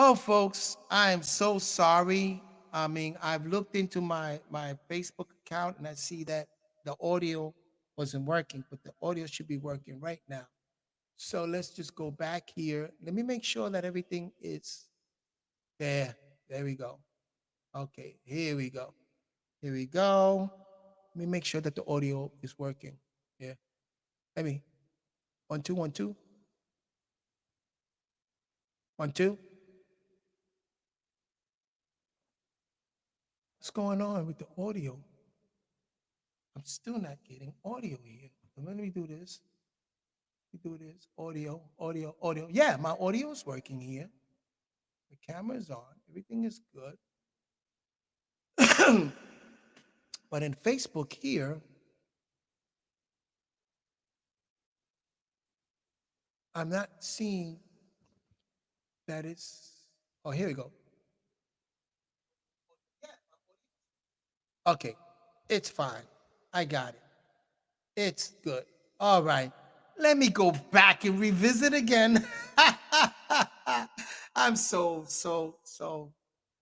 Oh, folks, I am so sorry. I mean, I've looked into my Facebook account and I see that the audio wasn't working, but the audio should be working right now. So let's just go back here. Let me make sure that everything is there. There we go. Okay, here we go. Here we go. Let me make sure that the audio is working. Yeah. Let me 1 2 1 2 1 2. What's going on with the audio? I'm still not getting audio here. Let me do this. Let me do this. Audio, audio, audio. Yeah, my audio is working here. The camera is on. Everything is good. But in Facebook here, I'm not seeing that it's. Oh, here we go. Okay, it's fine. I got it. It's good. All right. Let me go back and revisit again. I'm so.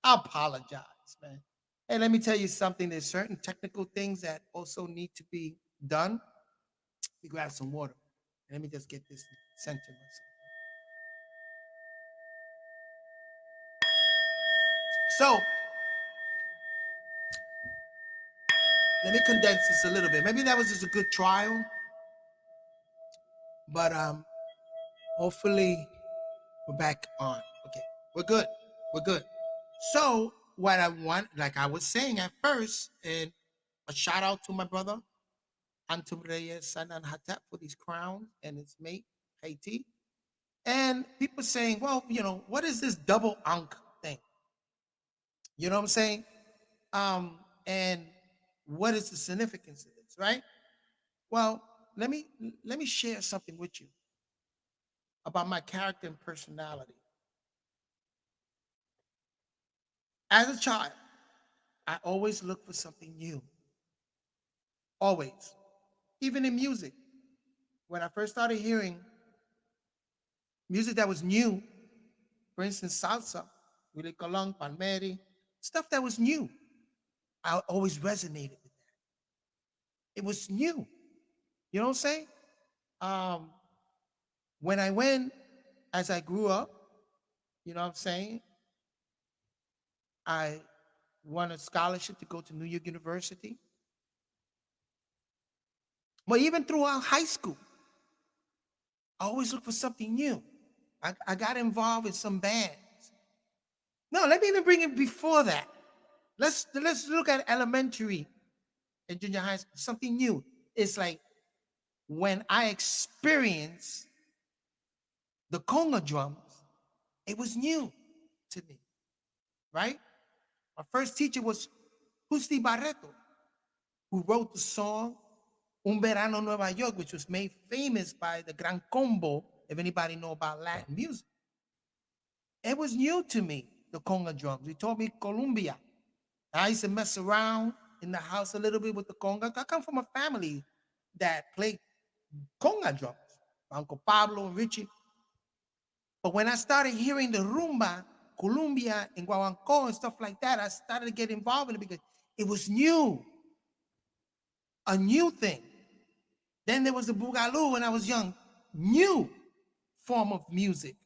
I apologize, man. Hey, let me tell you something. There's certain technical things that also need to be done. Let me grab some water. Let me just get this centered myself. So let me condense this a little bit. Maybe that was just a good trial, but hopefully we're back on. Okay, we're good. We're good. So what I want, like I was saying at first, and a shout out to my brother Antum Reyes Sanan Hatap for these crowns and his mate Haiti. And people saying, well, what is this double ankh thing? You know what I'm saying? And what is the significance of this, right? Well, let me let me share something with you about my character and personality. As a child, I always look for something new. Always. Even in music. When I first started hearing music that was new, for instance, salsa, Willie Colon, Palmeri, stuff that was new, I always resonated with that. It was new. You know what I'm saying? Um, when I went, as I grew up, you know what I'm saying? I won a scholarship to go to New York University. But even throughout high school, I always look for something new. I got involved in some bands. No, let me even bring it before that. Let's look at elementary and junior high school, something new. It's like when I experienced the conga drums, it was new to me, right? My first teacher was Justi Barreto, who wrote the song Un Verano Nueva York, which was made famous by the Gran Combo, if anybody know about Latin music. It was new to me, the conga drums. He taught me Colombia. I used to mess around in the house a little bit with the conga. I come from a family that played conga drums, Uncle Pablo and Richie. But when I started hearing the rumba, Colombia, and Guaguancó and stuff like that, I started to get involved in it because it was new, a new thing. Then there was the Boogaloo when I was young, new form of music.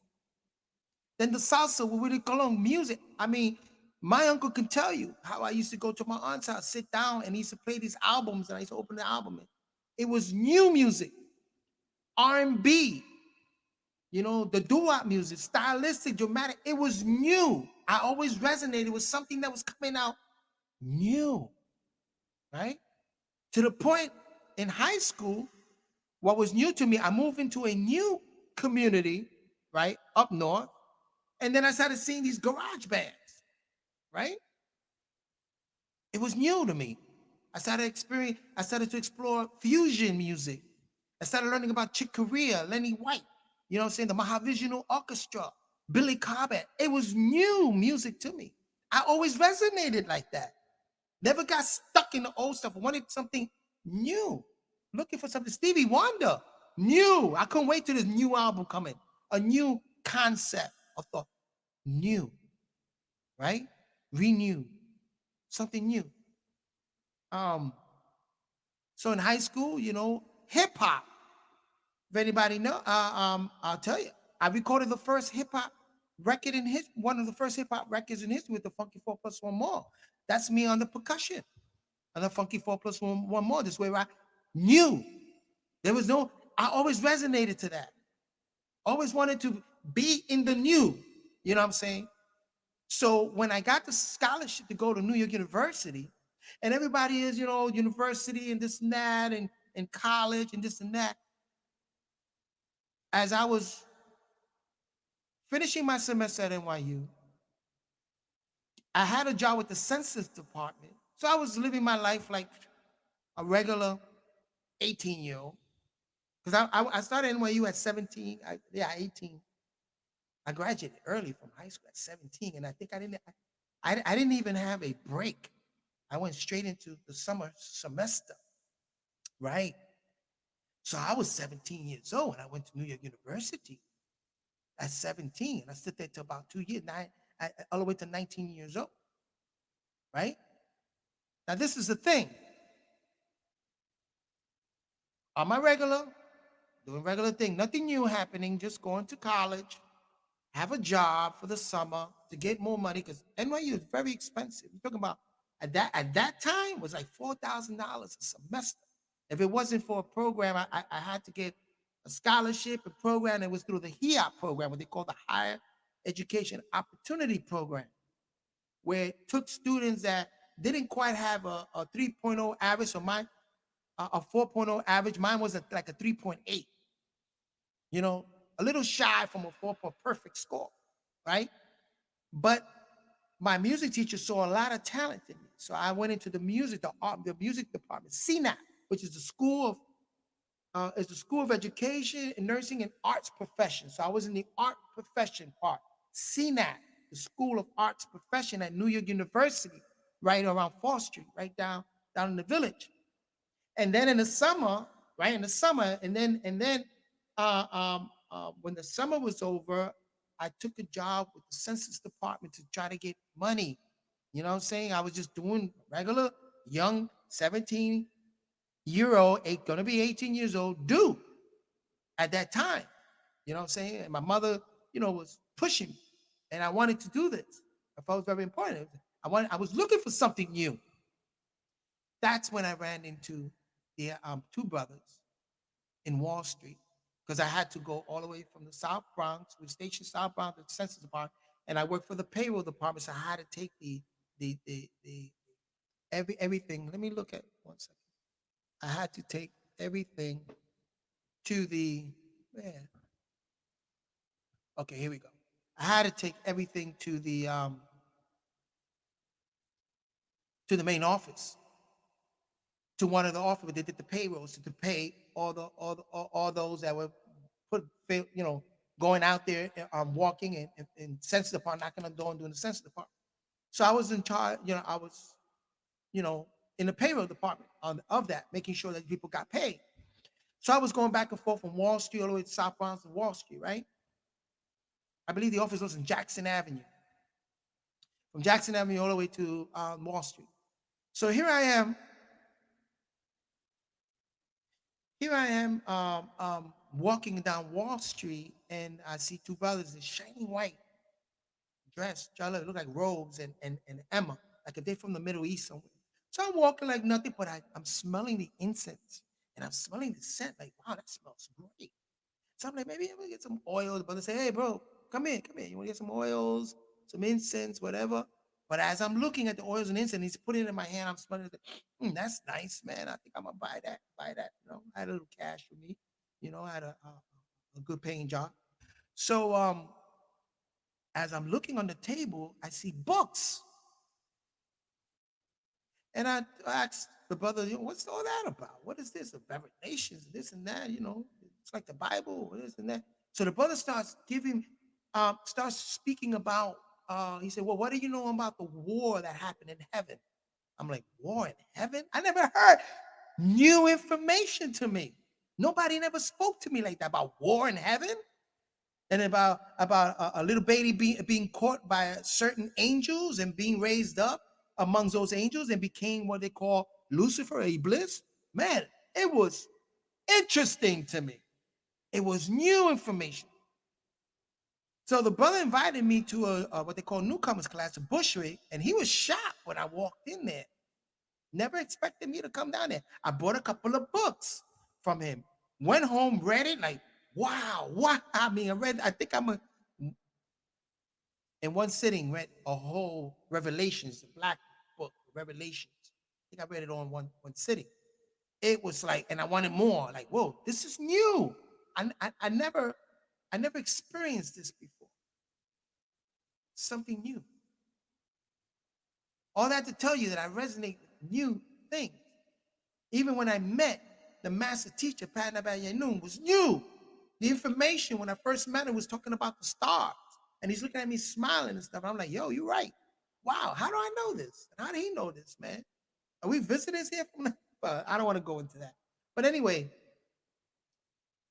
Then the salsa with Willie Colon music. I mean, my uncle can tell you how I used to go to my aunt's house, sit down, and he used to play these albums, and I used to open the album. It was new music, R&B, the doo-wop music, stylistic, dramatic. It was new. I always resonated with something that was coming out new, right? To the point in high school, what was new to me, I moved into a new community, right, up north, and then I started seeing these garage bands, right? It was new to me. I started to explore fusion music. I started learning about Chick Corea, Lenny White, you know what I'm saying, the Mahavishnu Orchestra, Billy Cobbett. It was new music to me. I always resonated like that. Never got stuck in the old stuff. I wanted something new. Looking for something. Stevie Wonder, new. I couldn't wait till this new album coming. A new concept of thought. new, right? Renew, something new. Um, so in high school, hip hop. If anybody know, I'll tell you, I recorded the first hip hop record in his one of the first hip hop records in history with the Funky 4+1 More. That's me on the percussion on the Funky 4+1 More. This way I knew there was no. I always resonated to that. Always wanted to be in the new. You know what I'm saying? So when I got the scholarship to go to New York University, and everybody is, university and this and that, and college and this and that. As I was finishing my semester at NYU, I had a job with the census department. So I was living my life like a regular 18-year-old. Because I started NYU at 17. 18. I graduated early from high school at 17. And I think I didn't even have a break. I went straight into the summer semester, right? So I was 17 years old when I went to New York University at 17. I stood there till about 2 years, all the way to 19 years old, right? Now, this is the thing. On my regular, doing regular thing, nothing new happening, just going to college, have a job for the summer to get more money because NYU is very expensive. You're talking about at that time it was like $4,000 a semester. If it wasn't for a program, I had to get a scholarship, a program that was through the HEOP program, what they call the Higher Education Opportunity Program, where it took students that didn't quite have a 3.0 average, so mine a 4.0 average. Mine was like a 3.8, a little shy from a 4 perfect score, right? But my music teacher saw a lot of talent in me. So I went into the music department, CNAP, which is the School of Education and Nursing and Arts Profession. So I was in the art profession part. CNAP, the School of Arts Profession at New York University, right around 4th Street, right down in the Village. And then in the summer, right in the summer, and then when the summer was over, I took a job with the Census Department to try to get money. You know what I'm saying? I was just doing regular young 17-year-old, gonna be 18 years old, dude at that time. You know what I'm saying? And my mother, was pushing me, and I wanted to do this. I felt it was very important. I was looking for something new. That's when I ran into the two brothers in Wall Street because I had to go all the way from the South Bronx, with Station South Bronx, to the Census Department, and I worked for the payroll department, so I had to take the everything. Let me look at 1 second. I had to take everything to the man. Okay, here we go. I had to take everything to the main office, to one of the offices. They did the payrolls to pay all those that were put, going out there, walking and census department, knocking on the door and doing the census department. So I was in charge. I was, in the payroll department of that, making sure that people got paid. So I was going back and forth from Wall Street all the way to South Bronx and Wall Street, right? I believe the office was in Jackson Avenue. From Jackson Avenue all the way to Wall Street. So here I am. Walking down Wall Street, and I see two brothers in shiny white dress, trying to look like robes, and Emma, like if they're from the Middle East somewhere. So I'm walking like nothing, but I'm smelling the incense, and I'm smelling the scent. Like, wow, that smells great. So I'm like, maybe I'm gonna get some oils. But they say, hey, bro, come in. You want to get some oils, some incense, whatever. But as I'm looking at the oils and incense, he's putting it in my hand. I'm smelling it. That's nice, man. I think I'm gonna buy that. I had a little cash for me. I had a good paying job. So as I'm looking on the table, I see books. And I asked the brother, what's all that about? What is this? The Revelations, this and that, it's like the Bible, this and that. So the brother starts speaking about, he said, well, what do you know about the war that happened in heaven? I'm like, war in heaven? I never heard new information to me. Nobody never spoke to me like that about war in heaven. and about a little baby being caught by certain angels and being raised up amongst those angels and became what they call Lucifer, Iblis. Man, it was interesting to me. It was new information. So the brother invited me to a what they call newcomers class, a bushwick, and he was shocked when I walked in there. Never expected me to come down there. I bought a couple of books from him. Went home, read it, like, wow, what? I mean, I think in one sitting, read a whole Revelations, the black book, Revelations. I think I read it on one sitting. It was like, and I wanted more, like, whoa, this is new. I never experienced this before. Something new. All that to tell you that I resonate with new things. Even when I met the master teacher, Padma Yanun, was new. The information when I first met him was talking about the stars. And he's looking at me smiling and stuff. I'm like, yo, you're right. Wow, how do I know this? And how did he know this, man? Are we visitors here from I don't want to go into that. But anyway,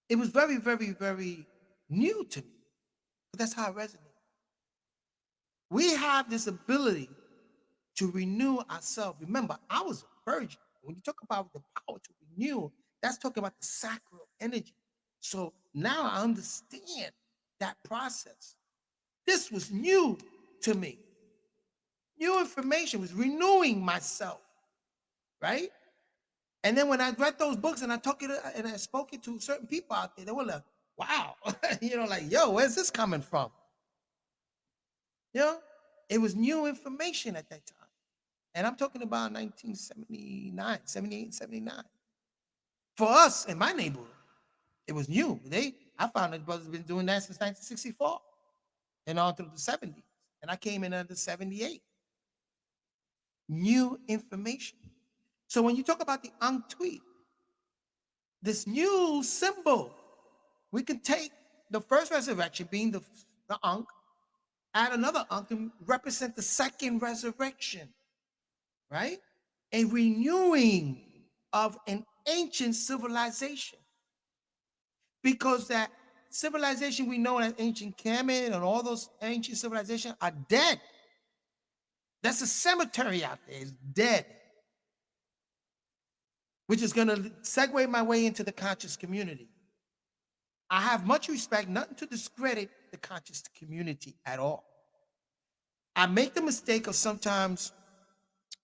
it was very, very, very new to me. But that's how I resonate. We have this ability to renew ourselves. Remember, I was a virgin. When you talk about the power to renew, that's talking about the sacral energy. So now I understand that process. This was new to me. New information was renewing myself, right? And then when I read those books and I spoke it to certain people out there, they were like, wow, like, yo, where's this coming from? It was new information at that time. And I'm talking about 1979, 78, 79. For us in my neighborhood, it was new. I found that brothers have been doing that since 1964 and on through the 70s. And I came in under 78. New information. So when you talk about the Ankh tweet, this new symbol, we can take the first resurrection being the Ankh, add another Ankh and represent the second resurrection, right? A renewing of an ancient civilization. Because that civilization we know as ancient Kemet and all those ancient civilizations are dead. That's a cemetery out there. It's dead. Which is going to segue my way into the conscious community. I have much respect, nothing to discredit the conscious community at all. I make the mistake of sometimes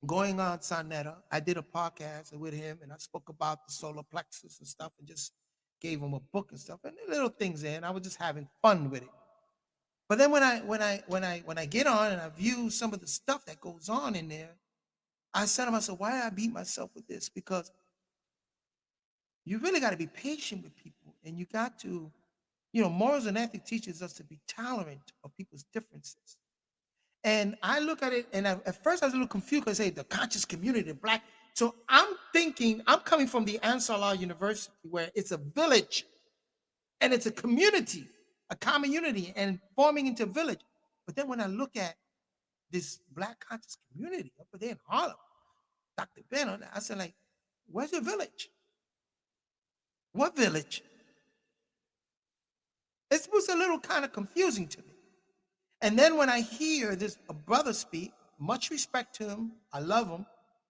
going on Sonetta. I did a podcast with him and I spoke about the solar plexus and stuff and just gave him a book and stuff and little things there, and I was just having fun with it. But then when I get on and I view some of the stuff that goes on in there, I said to myself, why did I beat myself with this? Because you really got to be patient with people, and you got to, morals and ethics teaches us to be tolerant of people's differences. And I look at it, and at first I was a little confused because I say the conscious community, the black. So I'm thinking, I'm coming from the Ansar Allah University, where it's a village, and it's a community, a common unity, and forming into a village. But then when I look at this black conscious community up there in Harlem, Dr. Ben, I said, like, where's your village? What village? It was a little kind of confusing to me. And then when I hear this brother speak, much respect to him, I love him,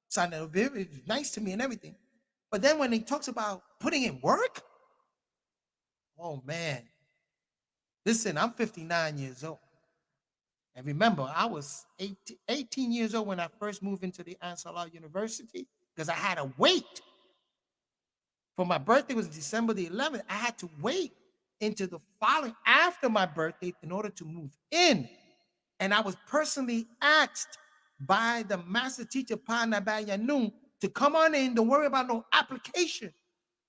sounded very nice to me and everything. But then when he talks about putting in work, oh man. Listen, I'm 59 years old. And remember, I was 18 years old when I first moved into the Ansar Allah University because I had to wait. For my birthday was December the 11th. I had to wait into the following after my birthday in order to move in. And I was personally asked by the master teacher, Padma Yanun, to come on in, don't worry about no application.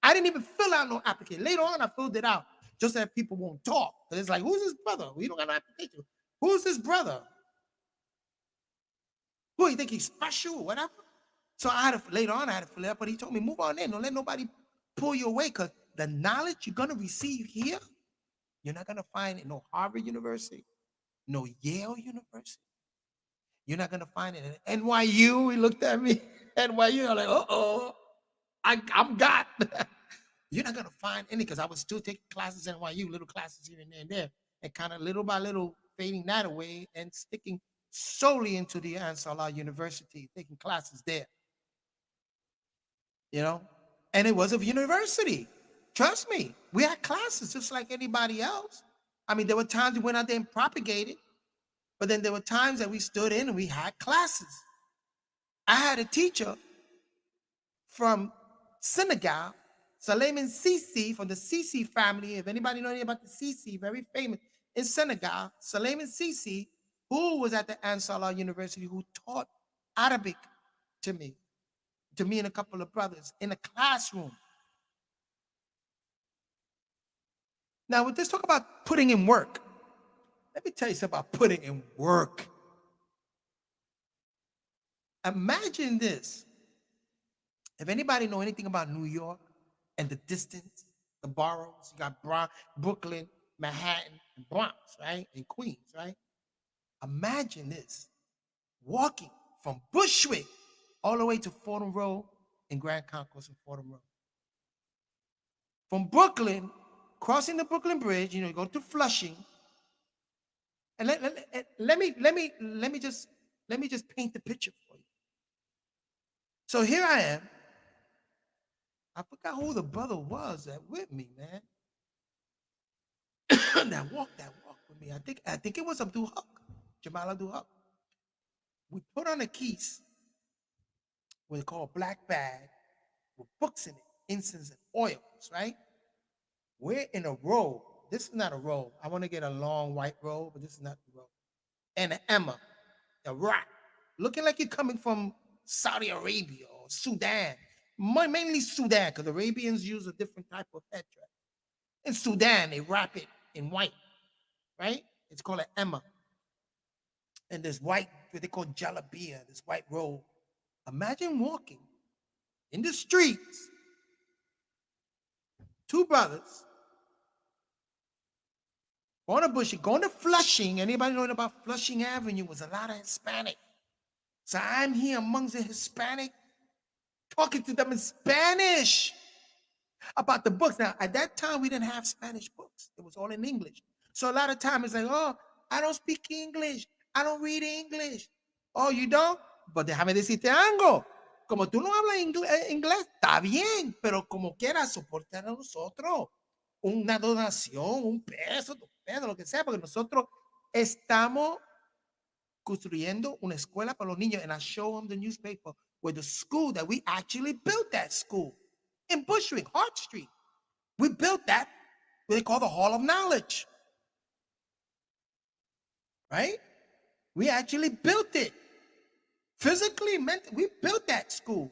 I didn't even fill out no application. Later on, I filled it out just so that people won't talk. But it's like, who's this brother? We don't got no application. Who's this brother? Who, you think he's special or whatever? So later on, I had to fill it up, but he told me, move on in. Don't let nobody pull you away, because the knowledge you're going to receive here, you're not going to find in no Harvard University, no Yale University. You're not going to find it in NYU. He looked at me, NYU. I'm like, uh-oh, I'm got. You're not going to find any, because I was still taking classes at NYU, little classes here and there. and kind of little by little fading that away and sticking solely into the Ansar Allah University, taking classes there, you know? And it was a university. Trust me, we had classes just like anybody else. I mean, there were times we went out there and propagated, but then there were times that we stood in and we had classes. I had a teacher from Senegal, Suleiman Sisi, from the Sisi family. If anybody know anything about the Sisi, very famous in Senegal, Suleiman Sisi, who was at the Ansar Allah University, who taught Arabic to me and a couple of brothers in a classroom. Now, with this talk about putting in work, let me tell you something about putting in work. Imagine this. If anybody know anything about New York and the distance, the boroughs, you got Brooklyn, Manhattan, and Bronx, right? And Queens, right? Imagine this. Walking from Bushwick all the way to Fordham Road and Grand Concourse and Fordham Road. From Brooklyn, crossing the Brooklyn Bridge, you go to Flushing. And let me just paint the picture for you. So here I am. I forgot who the brother was that with me, man. that walked with me. I think it was Abdul Haq, Jamal Abdul Haq. We put on a keys, what they call a black bag, with books in it, incense and oils, right? We're in a robe. This is not a robe. I want to get a long white robe, but this is not the robe. And an Emma, a rock, looking like you're coming from Saudi Arabia or Sudan. Mainly Sudan, because Arabians use a different type of headdress. In Sudan, they wrap it in white, right? It's called an Emma. And this white, what they call jalabia, this white robe. Imagine walking in the streets, two brothers, going to Bushwick, going to Flushing. Anybody know about Flushing Avenue? Was a lot of Hispanic. So I'm here amongst the Hispanic, talking to them in Spanish about the books. Now, at that time, we didn't have Spanish books. It was all in English. So a lot of time it's like, oh, I don't speak English. I don't read English. Oh, you don't? But déjame decirte algo. Como tú no hablas inglés, está bien, pero como quieras, soportar a nosotros. Una donación, un peso, dos pesos, lo que sea, porque nosotros estamos construyendo una escuela para los niños. And I show them the newspaper where the school that we actually built that school in Bushwick, Hart Street. We built that, what they call the Hall of Knowledge. Right? We actually built it. Physically, we built that school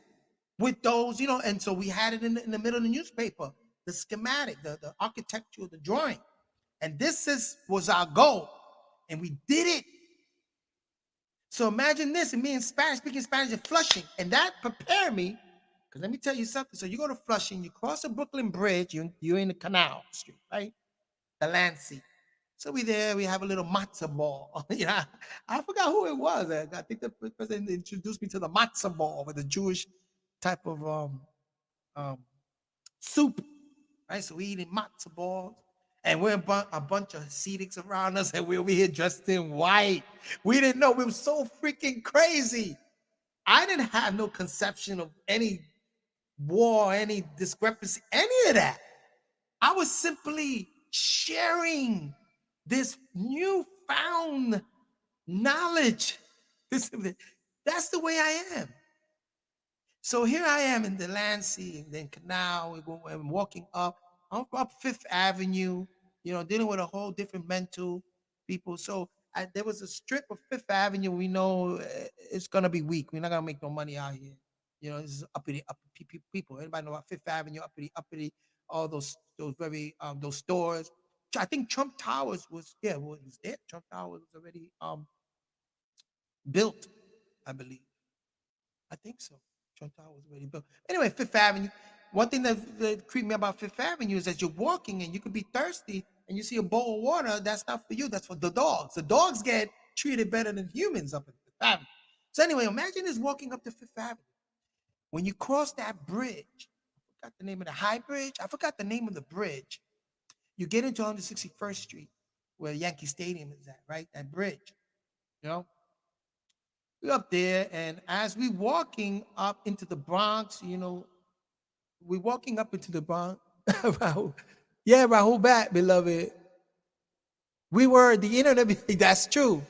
with those, and so we had it in the middle of the newspaper, the schematic, the architecture, the drawing. And this was our goal. And we did it. So imagine this, and me in Spanish, speaking Spanish in Flushing. And that prepared me, because let me tell you something. So you go to Flushing, you cross the Brooklyn Bridge, you're in the Canal Street, right? The Lancey. So we have a little matzo ball. I forgot who it was. I think the person introduced me to the matzo ball with the Jewish type of soup, right? So we eating matzo balls, and we're a bunch of Hasidics around us, and we're over here dressed in white. We didn't know. We were so freaking crazy. I didn't have no conception of any war, any discrepancy, any of that. I was simply sharing this newfound knowledge. That's the way I am. So here I am in the Lancey and then Canal. I'm walking up. I'm up Fifth Avenue, dealing with a whole different mental people. So there was a strip of Fifth Avenue. We know it's going to be weak. We're not going to make no money out here. This is uppity people. Everybody know about Fifth Avenue, uppity, all those very, those stores. I think Trump Towers was there. Trump Towers was already built, I believe. I think so. Trump Tower was already built. Anyway, Fifth Avenue. One thing that creeped me about Fifth Avenue is that you're walking and you could be thirsty and you see a bowl of water. That's not for you. That's for the dogs. The dogs get treated better than humans up at Fifth Avenue. So anyway, imagine this walking up to Fifth Avenue. When you cross that bridge, I forgot the name of the High Bridge. I forgot the name of the bridge. You get into 161st Street. where Yankee Stadium is at, right? That bridge, you know. We're up there, and as we walking up into the Bronx, we're walking up into the Bronx. Rahul, yeah, Rahul back, beloved. We were the internet. That's true.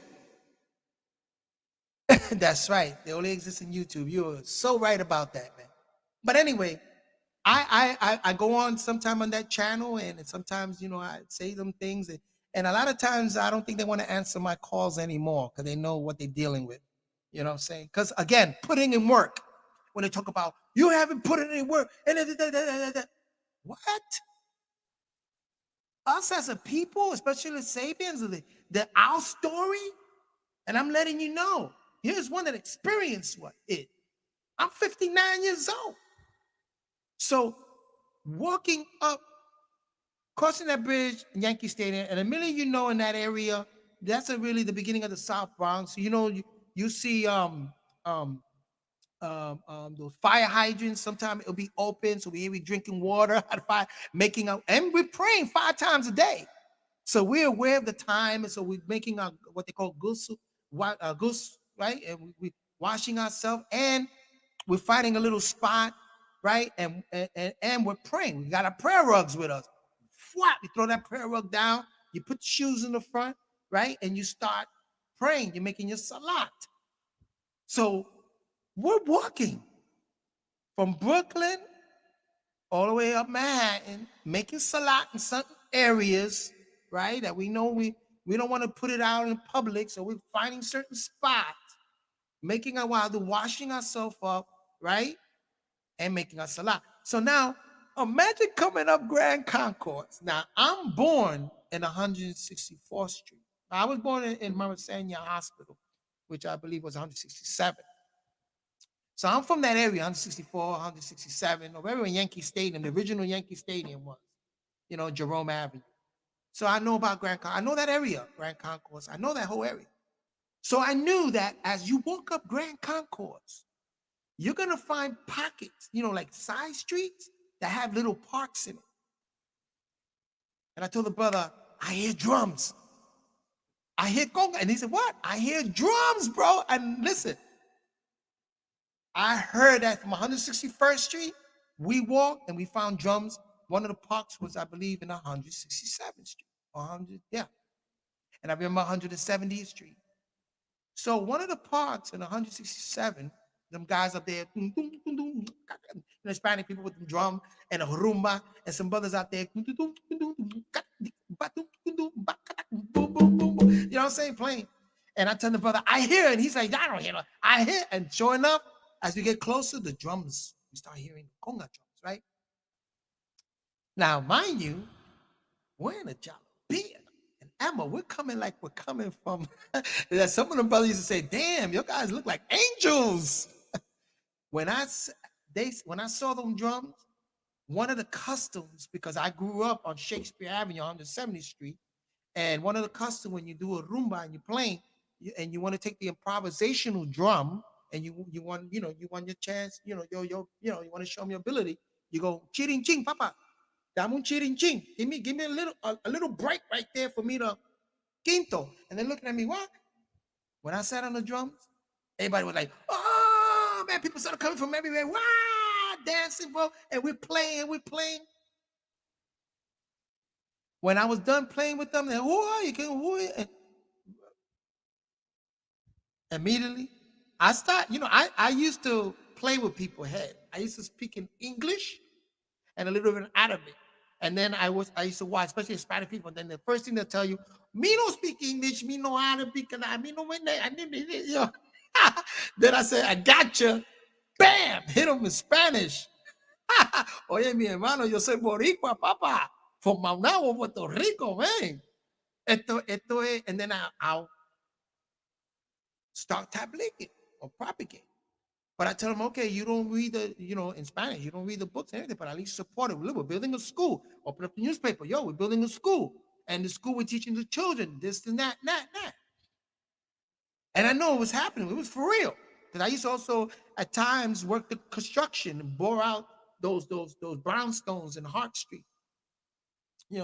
That's right. They only exist in YouTube. You're so right about that, man. But anyway, I go on sometime on that channel, and sometimes I say them things, and a lot of times I don't think they want to answer my calls anymore because they know what they're dealing with. You know what I'm saying? Because again, putting in work. When they talk about you haven't put it in work, and what? Us as a people, especially the Sabians, our story, and I'm letting you know. Here's one that experienced what it. I'm 59 years old. So walking up, crossing that bridge in Yankee Stadium, and a million in that area, that's really the beginning of the South Bronx. You see um those fire hydrants. Sometimes it'll be open, so we drinking water out of fire, making up, and we're praying 5 times a day. So we're aware of the time, and so we're making our what they call goose, right? And we washing ourselves, and we're finding a little spot, right? And we're praying. We got our prayer rugs with us. What? You throw that prayer rug down, you put the shoes in the front, right? And you start praying. You're making your salat. So we're walking from Brooklyn all the way up Manhattan, making salat in certain areas, right? That we know we don't want to put it out in public, so we're finding certain spots, making our while, washing ourselves up, right? And making a salat. So now imagine coming up Grand Concourse. Now I'm born in 164th Street. I was born in Marisania Hospital, which I believe was 167. So I'm from that area, 164, 167, or wherever Yankee Stadium, the original Yankee Stadium was, Jerome Avenue. So I know about I know that area, Grand Concourse. I know that whole area. So I knew that as you walk up Grand Concourse, you're gonna find pockets, like side streets that have little parks in it. And I told the brother, I hear drums. I hear conga. And he said, what? I hear drums, bro. And listen, I heard that from 161st Street. We walked and we found drums. One of the parks was, I believe, in 167th Street. 100, yeah. And I remember 170th Street. So one of the parks in 167, them guys up there, Hispanic people with the drum and a rumba, and some brothers out there, you know what I'm saying, playing. And I tell the brother, I hear it. And he's like, I don't hear it. I hear it. And sure enough, as we get closer, the drums, we start hearing conga drums, right? Now, mind you, we're in a jalopy. And Emma, we're coming from, some of the brothers used to say, damn, your guys look like angels. When I saw them drums, one of the customs, because I grew up on Shakespeare Avenue on the 70th Street, and one of the customs when you do a rumba and you're playing, and you want to take the improvisational drum, and you want you want your chance, you want to show them your ability. You go chiring ching, papa, damun chiring ching. Give me a little break right there for me to quinto, and then looking at me, what? When I sat on the drums, everybody was like, oh man, people started coming from everywhere, wow, dancing, bro, and we're playing. When I was done playing with them, they, who are you? Who are you? And immediately, I start, I used to play with people's head. I used to speak in English and a little bit in Arabic. And then I used to watch, especially Spanish people. And then the first thing they'll tell you, me no speak English, me no Arabic, and I me no when I didn't. Then I said, I gotcha. Bam! Hit them in Spanish. Oye, mi hermano, yo soy boricua, papa. From Maunabo, Puerto Rico, man. Esto es, and then I'll start tablicking or propagate. But I tell them, okay, you don't read in Spanish, you don't read the books and everything, but at least support it. We're building a school. Open up the newspaper. Yo, we're building a school. And the school we're teaching the children this and that. And I know it was happening. It was for real. Because I used to also, at times, work the construction and bore out those brownstones in Hart Street.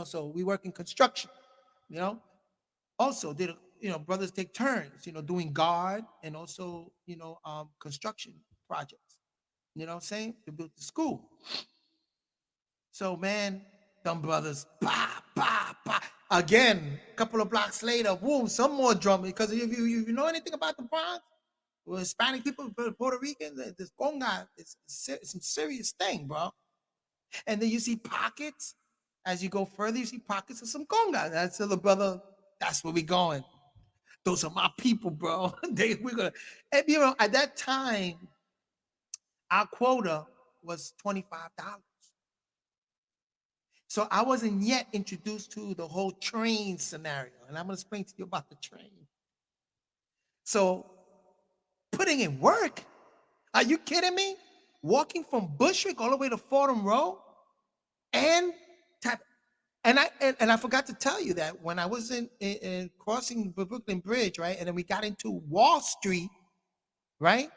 So we work in construction, also did, brothers take turns, doing guard and also, construction projects. You know what I'm saying? To build the school. So, man, them brothers, bah, bah, bah. Again, a couple of blocks later, boom, some more drumming. Because if you know anything about the Bronx, well, Hispanic people, Puerto Ricans, this conga, it's some serious thing, bro. And then you see pockets. As you go further, you see pockets of some conga. That's the brother. That's where we going. Those are my people, bro. We're gonna, and, at that time, our quota was $25. So I wasn't yet introduced to the whole train scenario. And I'm going to explain to you about the train. So putting in work, are you kidding me? Walking from Bushwick all the way to Fordham Road and tap. And I forgot to tell you that when I was in crossing the Brooklyn Bridge, right? And then we got into Wall Street, right?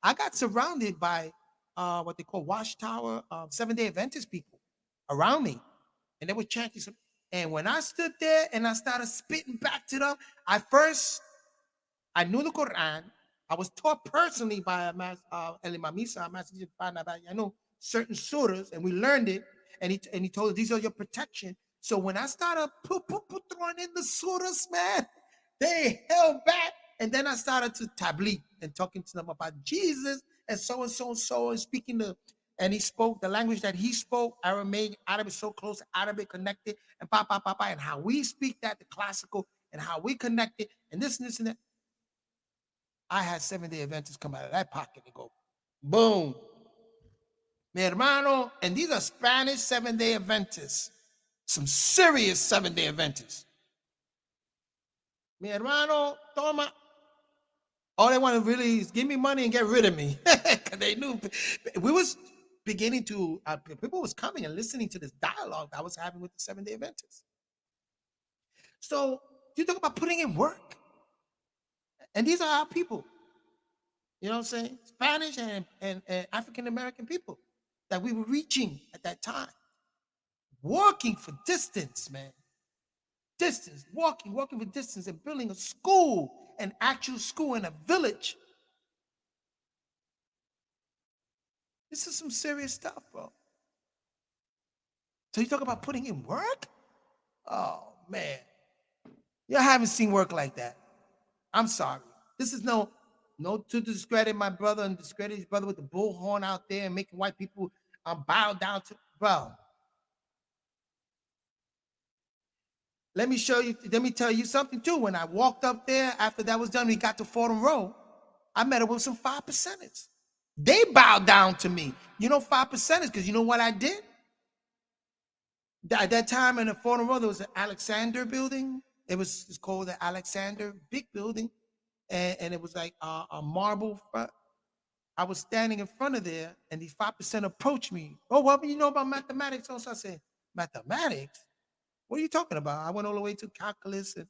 I got surrounded by what they call Watchtower Seventh-day Adventist people around me. And they were chanting some. And when I stood there and I started spitting back to them, I knew the Quran. I was taught personally by El Imam Isa, I know certain surahs, and we learned it. And he told us, these are your protection. So when I started throwing in the surahs, man, they held back. And then I started to tabligh and talking to them about Jesus and so and so and so, and speaking to, and he spoke the language that he spoke, Aramaic. Arabic, so close, Arabic connected, and and how we speak that, the classical, and how we connect it, and this and this and that. I had Seventh-day Adventists come out of that pocket and go, boom. Mi hermano, and these are Spanish Seventh-day Adventists, some serious Seventh-day Adventists. Mi hermano, toma. All they want to really is give me money and get rid of me. Because they knew we was beginning to, people was coming and listening to this dialogue I was having with the Seventh-day Adventists. So you talk about putting in work. And these are our people. You know what I'm saying? Spanish and African-American people that we were reaching at that time. Walking for distance, man. Distance, walking for distance and building a school, an actual school in a village. This is some serious stuff, bro. So you talk about putting in work? Oh, man. Y'all haven't seen work like that. I'm sorry. This is no to discredit my brother and discredit his brother with the bullhorn out there and making white people bow down to, bro. Let me tell you something too. When I walked up there, after that was done, we got to Fordham Road, I met up with some 5%ers. They bowed down to me. You know 5%ers, because you know what I did? At that time in the Fordham Road, there was an Alexander building. It's called the Alexander, big building. And it was like a marble front. I was standing in front of there, and these 5% approached me. Oh, what do you know about mathematics? So I said, mathematics? What are you talking about? I went all the way to calculus and,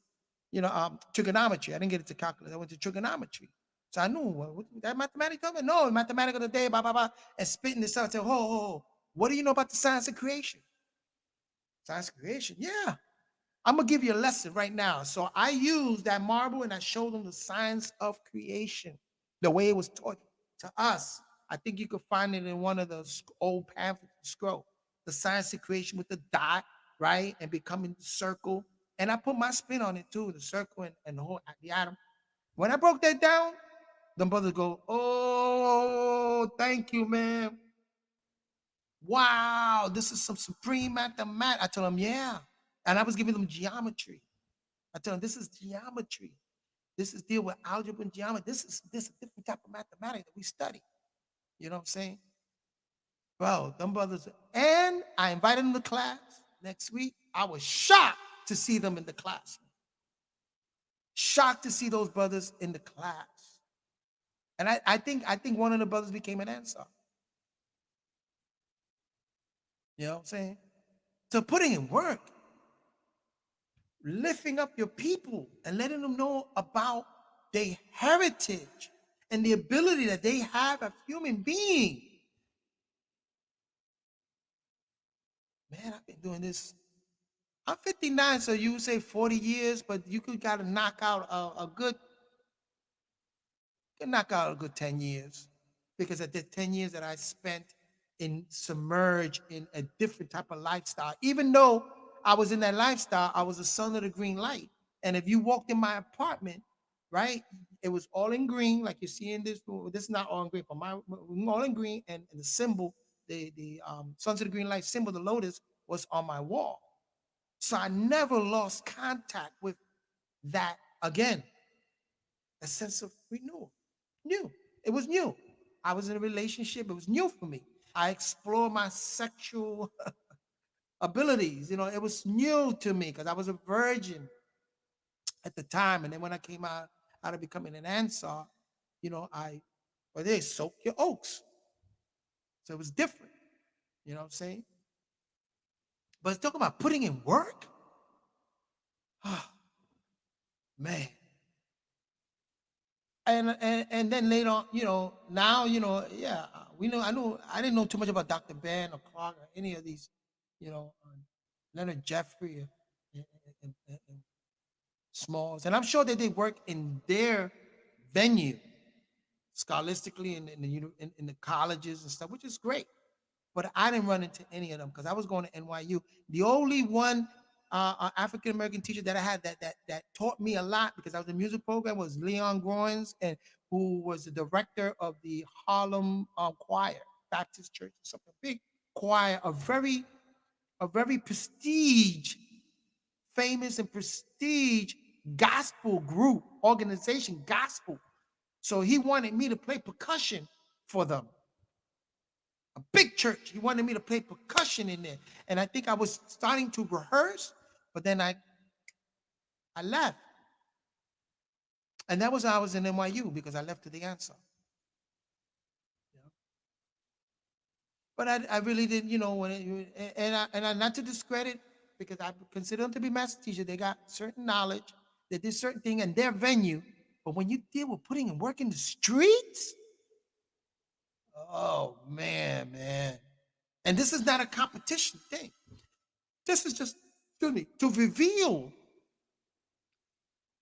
trigonometry. I didn't get into calculus. I went to trigonometry. So I knew what that mathematics. No, mathematics of the day, blah, blah, blah. And spitting this out. I said, oh, what do you know about the science of creation? Science of creation? Yeah. I'm going to give you a lesson right now. So I used that marble and I showed them the science of creation, the way it was taught to us. I think you could find it in one of the old pamphlets, scroll, the science of creation with the dot, right? And becoming the circle. And I put my spin on it too, the circle and the atom. When I broke that down, the brothers go, oh, thank you, man. Wow, this is some supreme mathematics. I told them, yeah. And I was giving them geometry. I told them, this is geometry. This is deal with algebra and geometry. This is a different type of mathematics that we study. You know what I'm saying? Bro, them brothers. And I invited them to class next week. I was shocked to see them in the class. Shocked to see those brothers in the class. And I think one of the brothers became an Ansar. You know what I'm saying? So putting in work, lifting up your people and letting them know about their heritage and the ability that they have as human beings. Man, I've been doing this I'm 59, so you would say 40 years, but you could got to knock out a good, can knock out a good 10 years, because of the 10 years that I spent in submerged in a different type of lifestyle. Even though I was in that lifestyle, I was a son of the green light. And if you walked in my apartment, right, it was all in green, like you see in this. This is not all in green, but my all in green, and the symbol, the sons of the green light symbol, the lotus, was on my wall. So I never lost contact with that again, a sense of renewal. New. It was new. I was in a relationship. It was new for me. I explored my sexual abilities. It was new to me because I was a virgin at the time. And then when I came out of becoming an Ansar, they soak your oaks. So it was different. You know what I'm saying? But it's talking about putting in work. Oh, man. And then later on, now, yeah, we know. I didn't know too much about Dr. Ben or Clark or any of these, Leonard Jeffrey and Smalls, and I'm sure that they work in their venue, scholastically, in the colleges and stuff, which is great. But I didn't run into any of them because I was going to NYU. The only one African American teacher that I had that taught me a lot, because I was in the music program, was Leon Groins, and who was the director of the Harlem Choir, Baptist Church, or something big choir, a very prestige, famous and prestige gospel group, organization, gospel. So he wanted me to play percussion for them. A big church. He wanted me to play percussion in there. And I think I was starting to rehearse, but then I left. And that was how I was in NYU, because I left to the Ansar. But I really didn't, and not to discredit, because I consider them to be master teachers. They got certain knowledge. They did certain thing in their venue. But when you deal with putting in work in the streets, oh man. And this is not a competition thing. This is just, excuse me, to reveal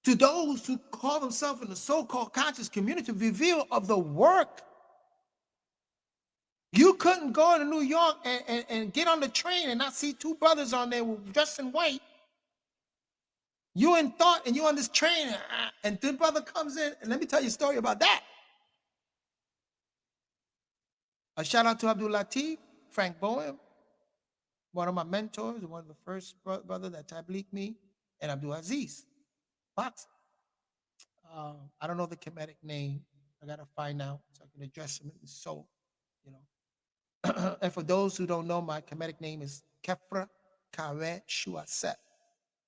to those who call themselves in the so-called conscious community, reveal of the work. You couldn't go to New York and get on the train and not see two brothers on there dressed in white. You in thought, and you on this train, and the brother comes in, and let me tell you a story about that. A shout out to Abdul Latif, Frank Bowen, one of my mentors, one of the first brother that tablighed me, and Abdul Aziz, boxer. I don't know the Kemetic name. I gotta find out so I can address him in the soul, And for those who don't know, my Kemetic name is Kefra Kare Shuaset.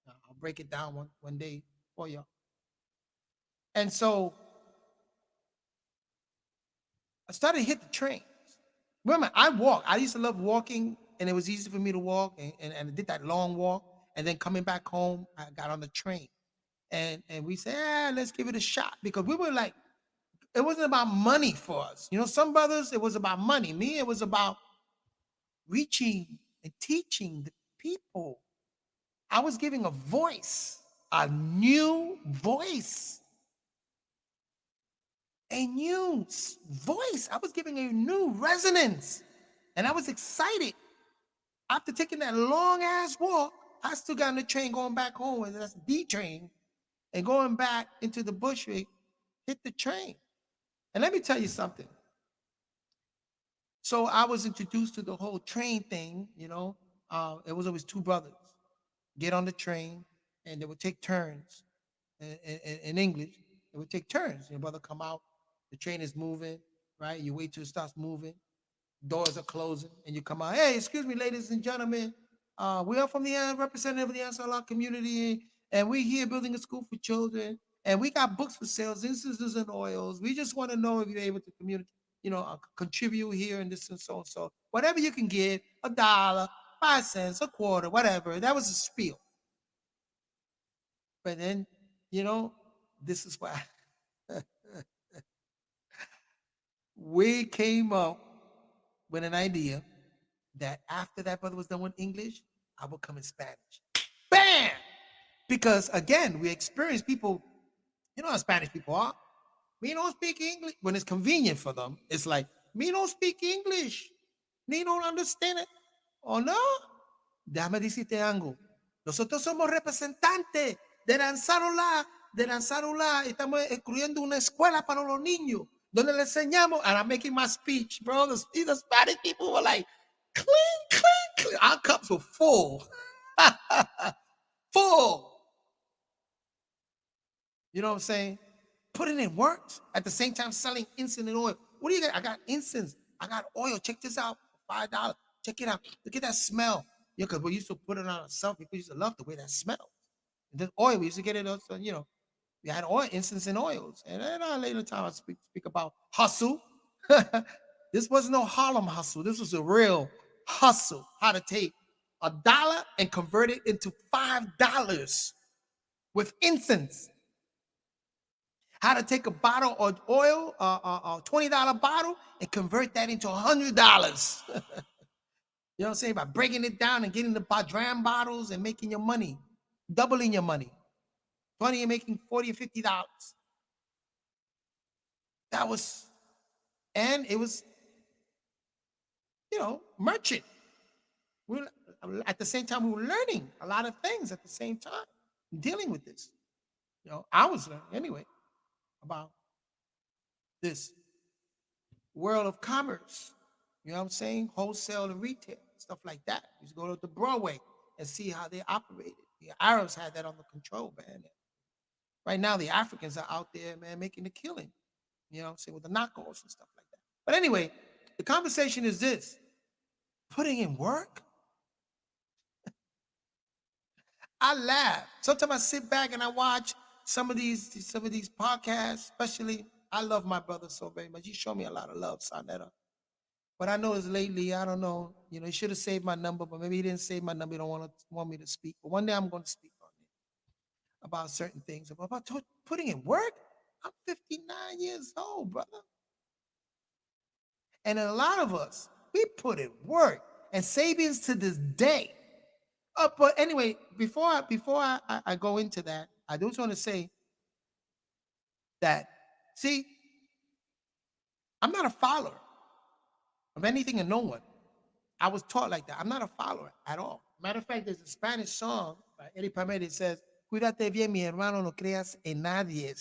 I'll break it down one day for you. And so I started to hit the trains. Remember, I walk. I used to love walking, and it was easy for me to walk, and I did that long walk. And then coming back home, I got on the train. And we said, let's give it a shot, because we were like, it wasn't about money for us. Some brothers, it was about money. Me, it was about reaching and teaching the people. I was giving a voice, a new voice, a new voice. I was giving a new resonance. And I was excited. After taking that long ass walk, I still got on the train going back home, and that's the train, and going back into the Bushwick, hit the train. And let me tell you something. So I was introduced to the whole train thing, it was always two brothers get on the train, and they would take turns in English. They would take turns. Your brother come out, the train is moving, right? You wait till it starts moving, doors are closing, and you come out. Hey, excuse me, ladies and gentlemen. We are from the representative of the Ansar Allah community, and we're here building a school for children, and we got books for sales, incenses and oils. We just want to know if you're able to communicate, contribute here and this and so and so. Whatever you can give, $1, 5 cents, a quarter, whatever. That was a spiel. But then, this is why we came up with an idea that after that brother was done with English, I would come in Spanish. Bam! Because again, we experience people, you know how Spanish people are. Me don't speak English. When it's convenient for them, it's like, me don't speak English. Me don't understand it. ¿O no? Déjame decirte algo. Nosotros somos representantes de Lanzarola. Estamos incluyendo una escuela para los niños, donde le enseñamos, and I'm making my speech, bro. The Spanish people were like, clink, clink, clink. Our cups were full. Full. You know what I'm saying? Putting in work at the same time selling incense and oil. What do you got? I got incense. I got oil. Check this out. $5. Check it out. Look at that smell. Yeah, because we used to put it on ourselves. People used to love the way that smells. And then oil, we used to get it also, you know, we had oil, incense and oils. And then later time I speak about hustle. This wasn't no Harlem hustle. This was a real hustle. How to take $1 and convert it into $5 with incense. How to take a bottle of oil, a $20 bottle, and convert that into $100. You know what I'm saying? By breaking it down and getting the dram bottles and making your money, doubling your money. 20 and making $40 or $50. That was, and it was, you know, merchant. At the same time, we were learning a lot of things at the same time, dealing with this. You know, I was learning anyway about this world of commerce. You know what I'm saying? Wholesale and retail, stuff like that. You just go to Broadway and see how they operated. The Arabs had that under control, man. Right now, the Africans are out there, man, making a killing. You know what I'm saying? With the knockoffs and stuff like that. But anyway, the conversation is this: putting in work. I laugh. Sometimes I sit back and I watch some of these podcasts, especially. I love my brother so very much. He showed me a lot of love, Sonetta. But I know it's lately, I don't know. You know, he should have saved my number, but maybe he didn't save my number. He don't want me to speak. But one day I'm going to speak on it about certain things. About putting in work. I'm 59 years old, brother. And a lot of us, we put in work and savings to this day. But anyway, before I go into that, I just want to say that, see, I'm not a follower of anything and no one. I was taught like that. I'm not a follower at all. Matter of fact, there's a Spanish song by Eddie Palmer that says, Cuídate bien, mi hermano, no creas en nadie.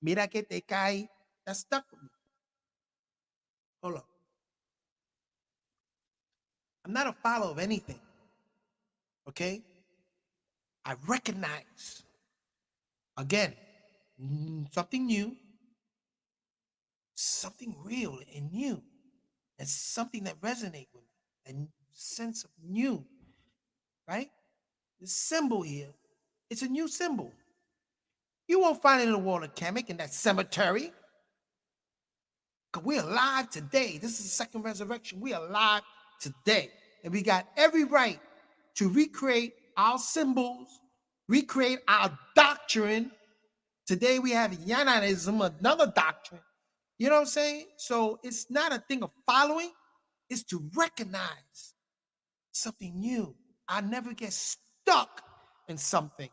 Mira que te cae. That stuck with me. Hold on. I'm not a follower of anything. Okay? I recognize, again, something new, something real and new, and something that resonates with me, and sense of new, right? The symbol here, it's a new symbol. You won't find it in the world of Kemek in that cemetery. Because we're alive today. This is the second resurrection. We are alive today. And we got every right to recreate our symbols, recreate our doctrine. Today we have Yananism, another doctrine. You know what I'm saying? So it's not a thing of following. It's to recognize something new. I never get stuck in something.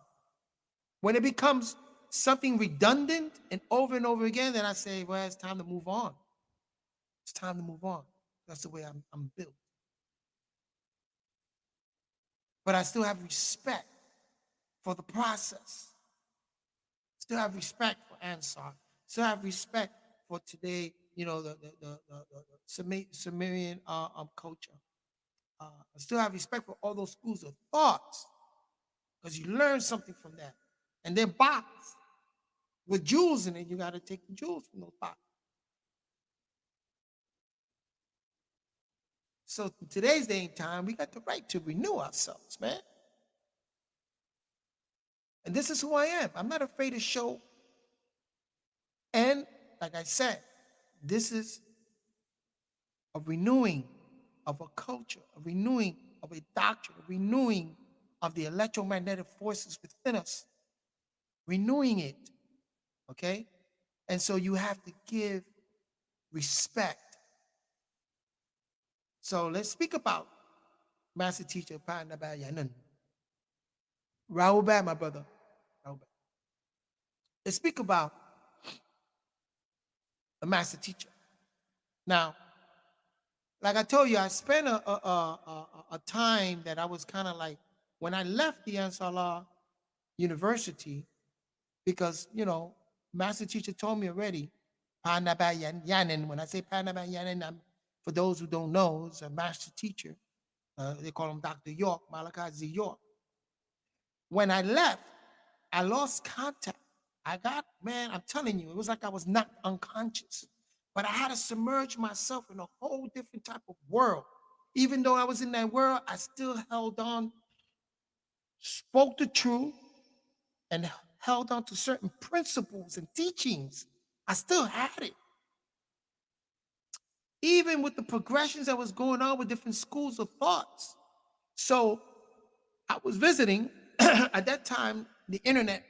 When it becomes something redundant and over again, then I say, well, it's time to move on. It's time to move on. That's the way I'm built. But I still have respect for the process. Still have respect for Ansar. Still have respect for today, you know, the Sumerian culture. I still have respect for all those schools of thoughts, because you learn something from that. And they're boxed with jewels in it. You got to take the jewels from those boxes. So in today's day and time, we got the right to renew ourselves, man. And this is who I am. I'm not afraid to show. And like I said, this is a renewing of a culture, a renewing of a doctrine, a renewing of the electromagnetic forces within us, renewing it, okay? And so you have to give respect. So let's speak about Master Teacher Panabayanan. Rahul Bad, my brother. Rahul Bad. They speak about the master teacher. Now, like I told you, I spent a time that I was kind of like, when I left the Ansar University, because, master teacher told me already, Yanin, when I say Panaba Yanin, for those who don't know, it's a master teacher. They call him Dr. York, Malachi Z. York. When I left, I lost contact. Man, I'm telling you, it was like I was knocked unconscious. But I had to submerge myself in a whole different type of world. Even though I was in that world, I still held on, spoke the truth, and held on to certain principles and teachings. I still had it. Even with the progressions that was going on with different schools of thoughts. So I was visiting at that time, the internet,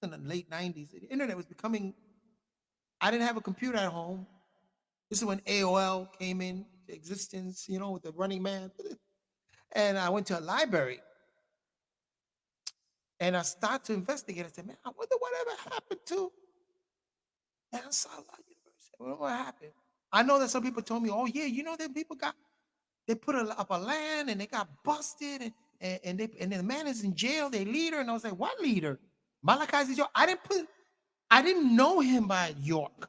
in the late 90s, the internet was becoming, I didn't have a computer at home. This is when AOL came into existence, with the running man. And I went to a library and I started to investigate. I said, man, I wonder whatever happened to Ansar University. I wonder what happened. I know that some people told me, oh yeah, that people they put up a land and they got busted and the man is in jail, their leader. And I was like, what leader? Malachi York. I didn't know him by York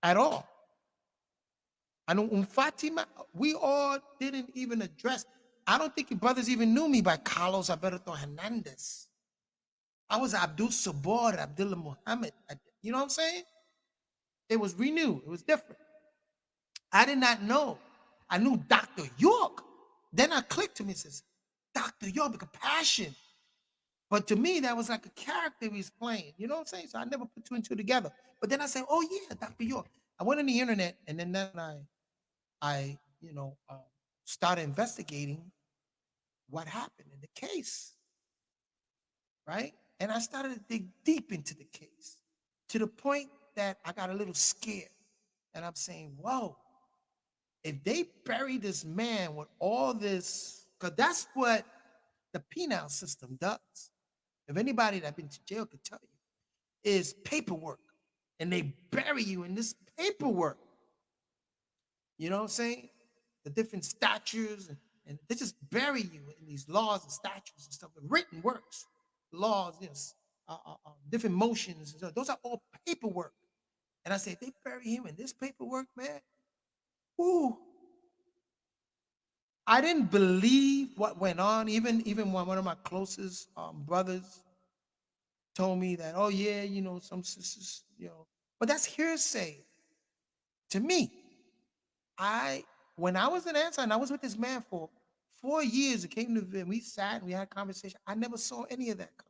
at all. I know Fatima, we all didn't even address. I don't think your brothers even knew me by Carlos Alberto Hernandez. I was Abdul Sabor, Abdullah Muhammad. You know what I'm saying? It was renewed. It was different. I did not know. I knew Dr. York. Then I clicked to me and says, Dr. York, with compassion. But to me, that was like a character he's playing. You know what I'm saying? So I never put two and two together. But then I said, oh yeah, Dr. York. I went on the internet and then I started investigating what happened in the case, right? And I started to dig deep into the case to the point that I got a little scared. And I'm saying, whoa, if they bury this man with all this, because that's what the penal system does. If anybody that's been to jail could tell you, is paperwork. And they bury you in this paperwork. You know what I'm saying? The different statutes, and they just bury you in these laws and statutes and stuff, the written works, laws, different motions. Those are all paperwork. And I say, they bury him in this paperwork, man. Ooh. I didn't believe what went on. Even when one of my closest brothers told me that, oh yeah, some sisters, but that's hearsay to me. When I was in Ansar and I was with this man for 4 years, it came to we sat and we had a conversation. I never saw any of that coming.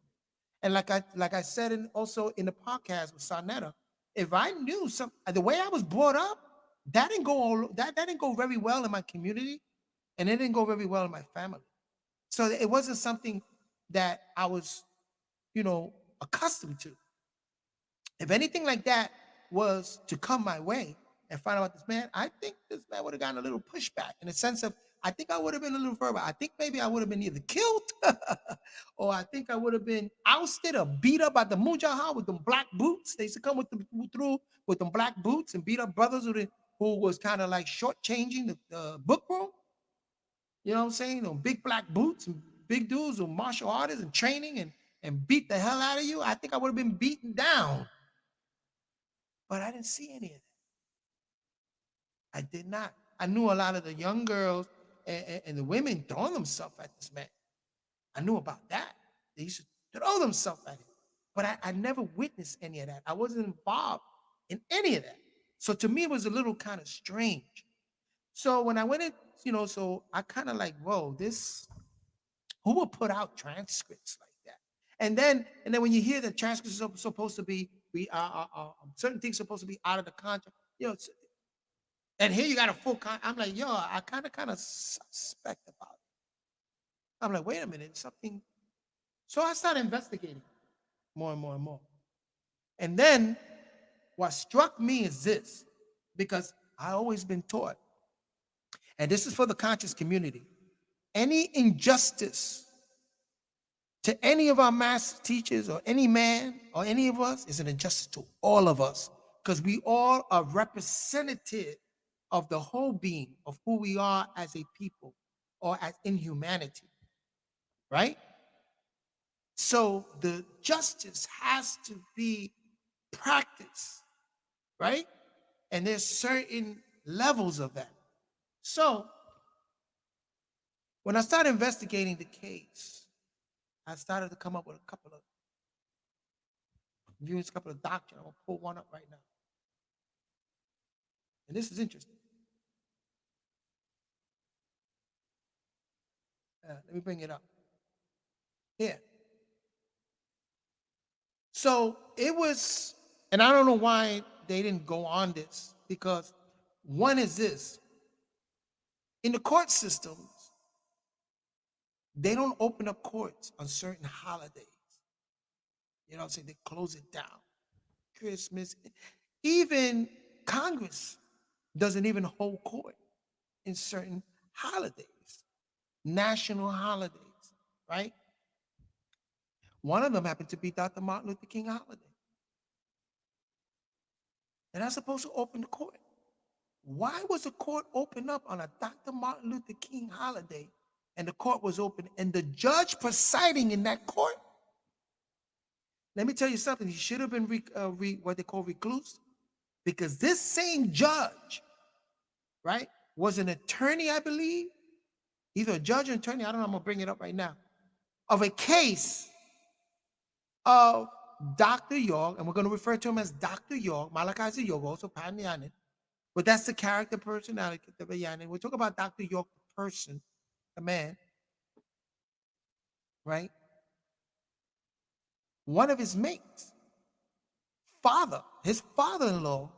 And like I said also in the podcast with Sarnetta, if I knew the way I was brought up, that didn't go very well in my community, and it didn't go very well in my family. So it wasn't something that I was, accustomed to. If anything like that was to come my way and find out about this man, I think this man would have gotten a little pushback in the sense of, I think I would have been a little further. I think maybe I would have been either killed or I think I would have been ousted or beat up by the Mujahid with them black boots. They used to come through with them black boots and beat up brothers who was kind of like shortchanging the book room. You know what I'm saying? Them big black boots and big dudes who martial artists and training and beat the hell out of you. I think I would have been beaten down. But I didn't see any of that. I did not. I knew a lot of the young girls and the women throwing themselves at this man. I knew about that. They used to throw themselves at him. But I never witnessed any of that. I wasn't involved in any of that. So to me, it was a little kind of strange. So when I went in, so I kind of like, whoa, who will put out transcripts like that? And then when you hear the transcripts are supposed to be, certain things supposed to be out of the contract, and here you got a full I'm like, yo, I kind of suspect about it. I'm like, wait a minute, something. So I started investigating more and more and more. And then what struck me is this, because I always been taught, and this is for the conscious community, any injustice to any of our master teachers or any man or any of us is an injustice to all of us, because we all are representative of the whole being of who we are as a people or as in humanity, right? So the justice has to be practiced, right? And there's certain levels of that. So when I started investigating the case, I started to come up with a couple of views, a couple of doctrines. I'm gonna pull one up right now. And this is interesting. Let me bring it up. Here. So it was, and I don't know why they didn't go on this, because one is this. In the court systems, they don't open up courts on certain holidays. You know what I'm saying? They close it down. Christmas, even Congress doesn't even hold court in certain holidays, national holidays, right? One of them happened to be Dr. Martin Luther King holiday. And that's supposed to open the court. Why was the court open up on a Dr. Martin Luther King holiday and the court was open and the judge presiding in that court? Let me tell you something. He should have been what they call recluse, because this same judge, right, was an attorney, I believe, either a judge or attorney, I don't know, I'm gonna bring it up right now, of a case of Dr. York, and we're gonna refer to him as Dr. York, Malachi York, also Panyanin, but that's the character personality. We'll talk about Dr. York, the person, the man, right? One of his mates, his father-in-law,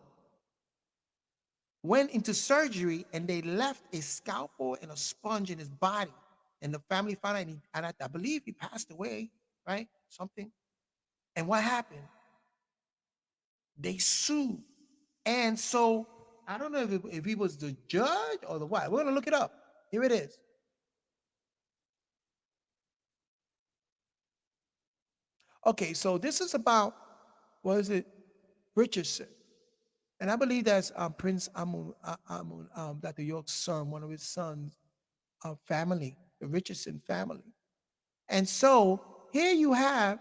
went into surgery and they left a scalpel and a sponge in his body. And the family found out, and I believe he passed away, right? Something. And what happened? They sued. And so I don't know if he was the judge or the what. We're going to look it up. Here it is. Okay, so this is about, what is it? Richardson. And I believe that's Prince Amun, Dr. York's son, one of his sons' family, the Richardson family. And so here you have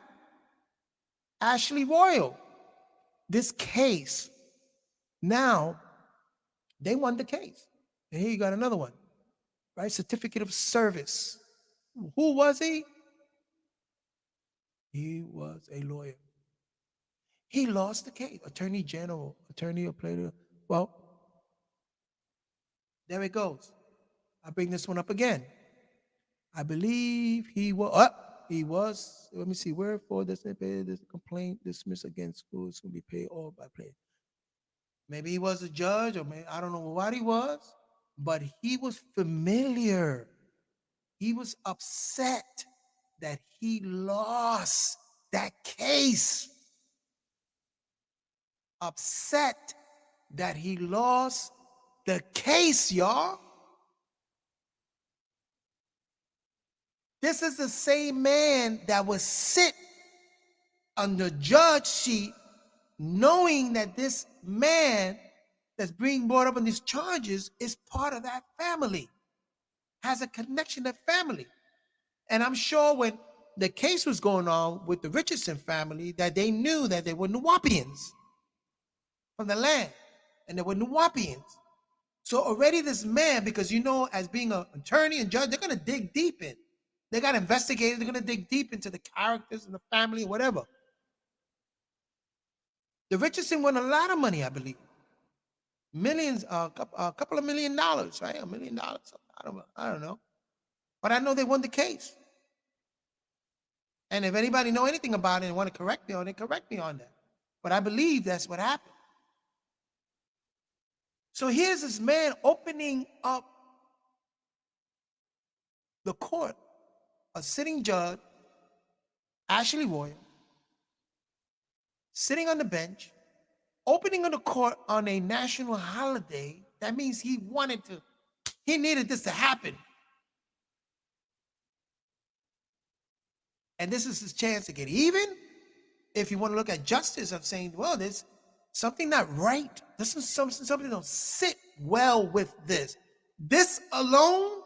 Ashley Royal, this case. Now, they won the case. And here you got another one, right? Certificate of service. Who was he? He was a lawyer. He lost the case. Attorney General, attorney of Plato. Well, there it goes. I bring this one up again. I believe he was, let me see, wherefore this complaint dismissed against schools will be paid all by plaintiff. Maybe he was a judge, or maybe, I don't know what he was, but he was familiar. He was upset that he lost that case. Upset that he lost the case, y'all. This is the same man that would sit on the judge seat knowing that this man that's being brought up on these charges is part of that family, has a connection to family. And I'm sure when the case was going on with the Richardson family, that they knew that they were Nuwaubians from the land, and they were Nuwaubians. So already this man, because you know, as being an attorney and judge, they're going to dig deep in. They got investigators, they're going to dig deep into the characters and the family, whatever. The Richardson won a lot of money, I believe. Millions, a couple of $1 million, right? $1 million. I don't know. But I know they won the case. And if anybody know anything about it and want to correct me on it, correct me on that. But I believe that's what happened. So here's this man opening up the court, a sitting judge, Ashley Royal, sitting on the bench, opening of the court on a national holiday. That means he needed this to happen. And this is his chance to get even. If you want to look at justice of saying, well, there's something not right. This is something don't sit well with this. This alone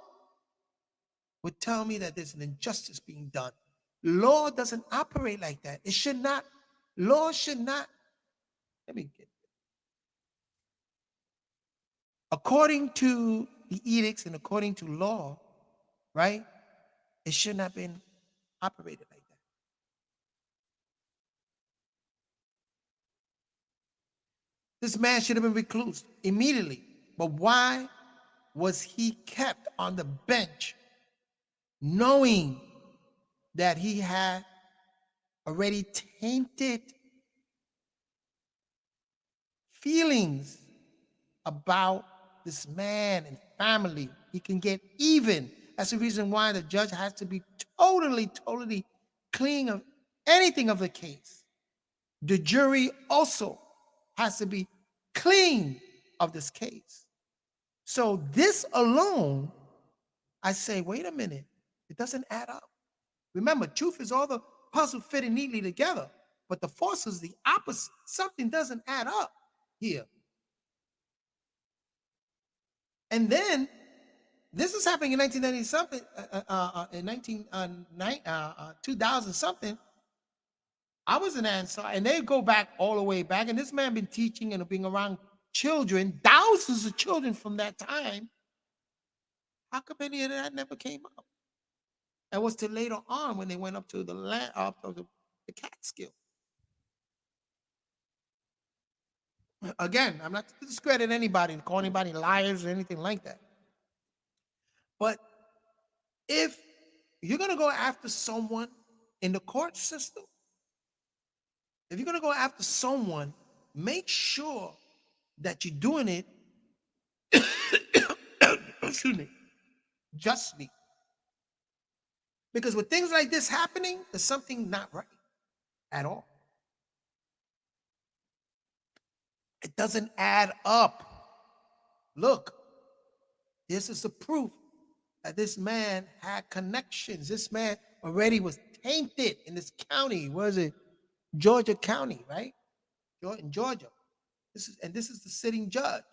would tell me that there's an injustice being done. Law doesn't operate like that. It should not. Law should not. Let me get. According to the edicts and according to law, right? It should not have been operated like that. This man should have been reclused immediately. But why was he kept on the bench knowing that he had already tainted feelings about this man and family? He can get even. That's the reason why the judge has to be totally clean of anything of the case. The jury also has to be clean of this case. So this alone, I say, wait a minute, it doesn't add up. Remember, truth is all the puzzle fitting neatly together, but the force is the opposite. Something doesn't add up here. And then this is happening in 1990 something, in 2000 something. I was an answer, and they go back all the way back. And this man been teaching and being around children, thousands of children from that time. How come any of that never came up? That was till later on when they went up to the land, up to the Catskill. Again, I'm not to discredit anybody, call anybody liars or anything like that. But if you're gonna go after someone in the court system, if you're gonna go after someone, make sure that you're doing it excuse me, justly. Because with things like this happening, there's something not right at all. It doesn't add up. Look, this is the proof that this man had connections. This man already was tainted in this county. Was it Georgia County, right? In Georgia. This is the sitting judge.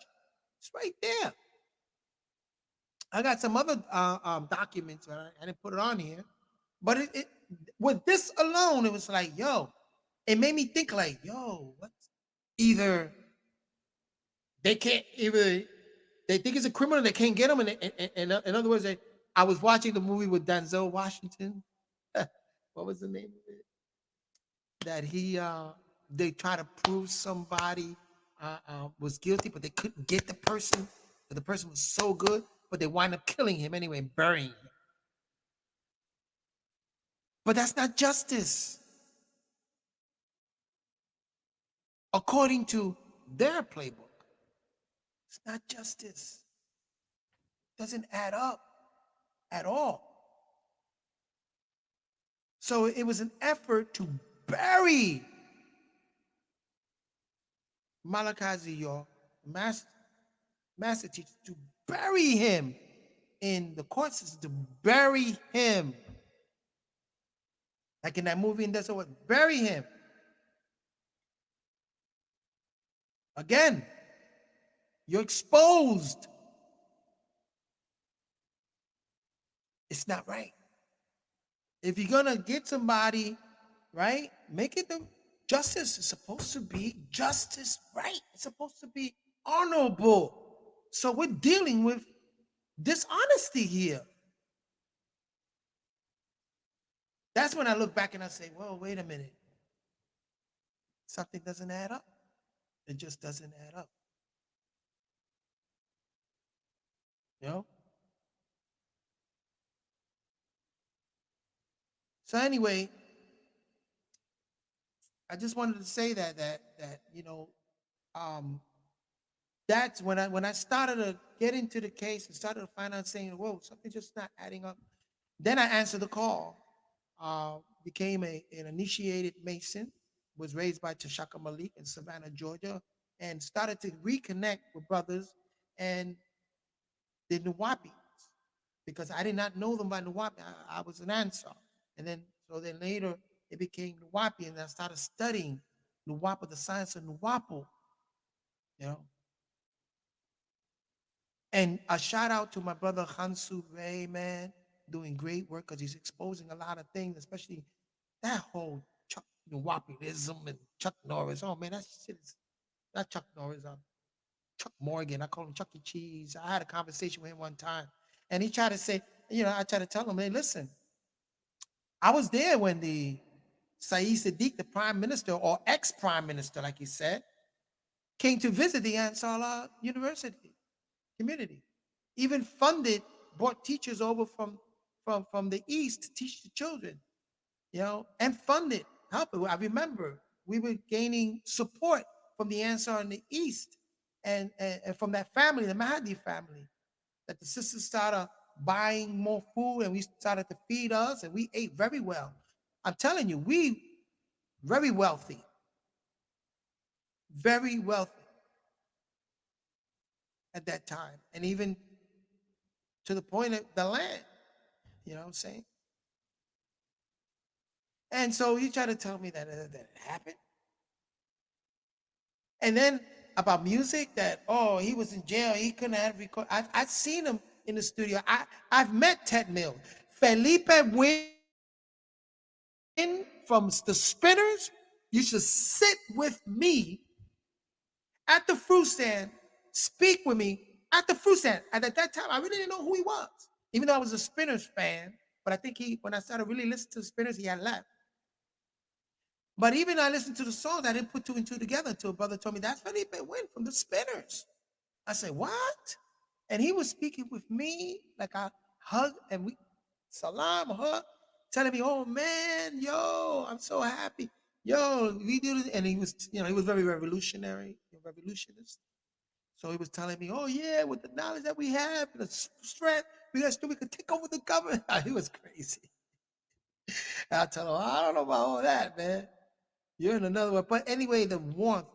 It's right there. I got some other documents, but I didn't put it on here. But it with this alone, it was like, yo, it made me think like, yo, what? Either they can't, either they think it's a criminal, they can't get him. And in other words, I was watching the movie with Denzel Washington. What was the name of it? That they try to prove somebody was guilty, but they couldn't get the person. But the person was so good, but they wind up killing him anyway and burying him. But that's not justice. According to their playbook, it's not justice. It doesn't add up at all. So it was an effort to bury Malachi York, master teacher, to bury him in the court system, to bury him. Like in that movie, and that's what, bury him. Again, you're exposed. It's not right. If you're gonna get somebody, right, make it the justice is supposed to be justice, right? It's supposed to be honorable. So we're dealing with dishonesty here. That's when I look back and I say, well, wait a minute. Something doesn't add up. It just doesn't add up. You know? So anyway, I just wanted to say that you know, that's when I started to get into the case and started to find out saying, whoa, something's just not adding up. Then I answered the call. Became an initiated Mason, was raised by Tashaka Malik in Savannah, Georgia, and started to reconnect with brothers and the Nuwapis, because I did not know them by Nuwapi. I was an Ansar. And then So then later it became Nuwapi, and I started studying Nuwapu, the science of Nuwapu, you know. And a shout out to my brother Hansu Ray, man, doing great work because he's exposing a lot of things, especially that whole Chuck Nuwapiism and Chuck Norris. Oh man, that shit is not Chuck Norris. Chuck Morgan. I call him Chuck E. Cheese. I had a conversation with him one time, and he tried to say, I tried to tell him, hey, listen, I was there when the Saeed Sadiq, the prime minister or ex-prime minister, like he said, came to visit the Ansar University community. Even funded, brought teachers over from the East to teach the children, and funded, help. I remember we were gaining support from the Ansar in the East and from that family, the Mahdi family, that the sisters started buying more food and we started to feed us and we ate very well. I'm telling you, we very wealthy, very wealthy at that time. And even to the point of the land, you know what I'm saying? And so you try to tell me that it happened. And then about music, that, oh, he was in jail, he couldn't have record. I've seen him in the studio. I've met Ted Mills. Felipe Win from the Spinners used to sit with me at the fruit stand, speak with me at the fruit stand. And at that time, I really didn't know who he was, even though I was a Spinners fan. But I think when I started really listening to the Spinners, he had left. But even I listened to the songs, I didn't put two and two together until a brother told me that's Felipe Win from the Spinners. I said, what? And he was speaking with me, like I hugged and we salam, hug, telling me, oh man, yo, I'm so happy. Yo, we did it. And he was, he was very revolutionary, revolutionist. So he was telling me, oh yeah, with the knowledge that we have, the strength, we could take over the government. He was crazy. And I tell him, I don't know about all that, man. You're in another one. But anyway, the warmth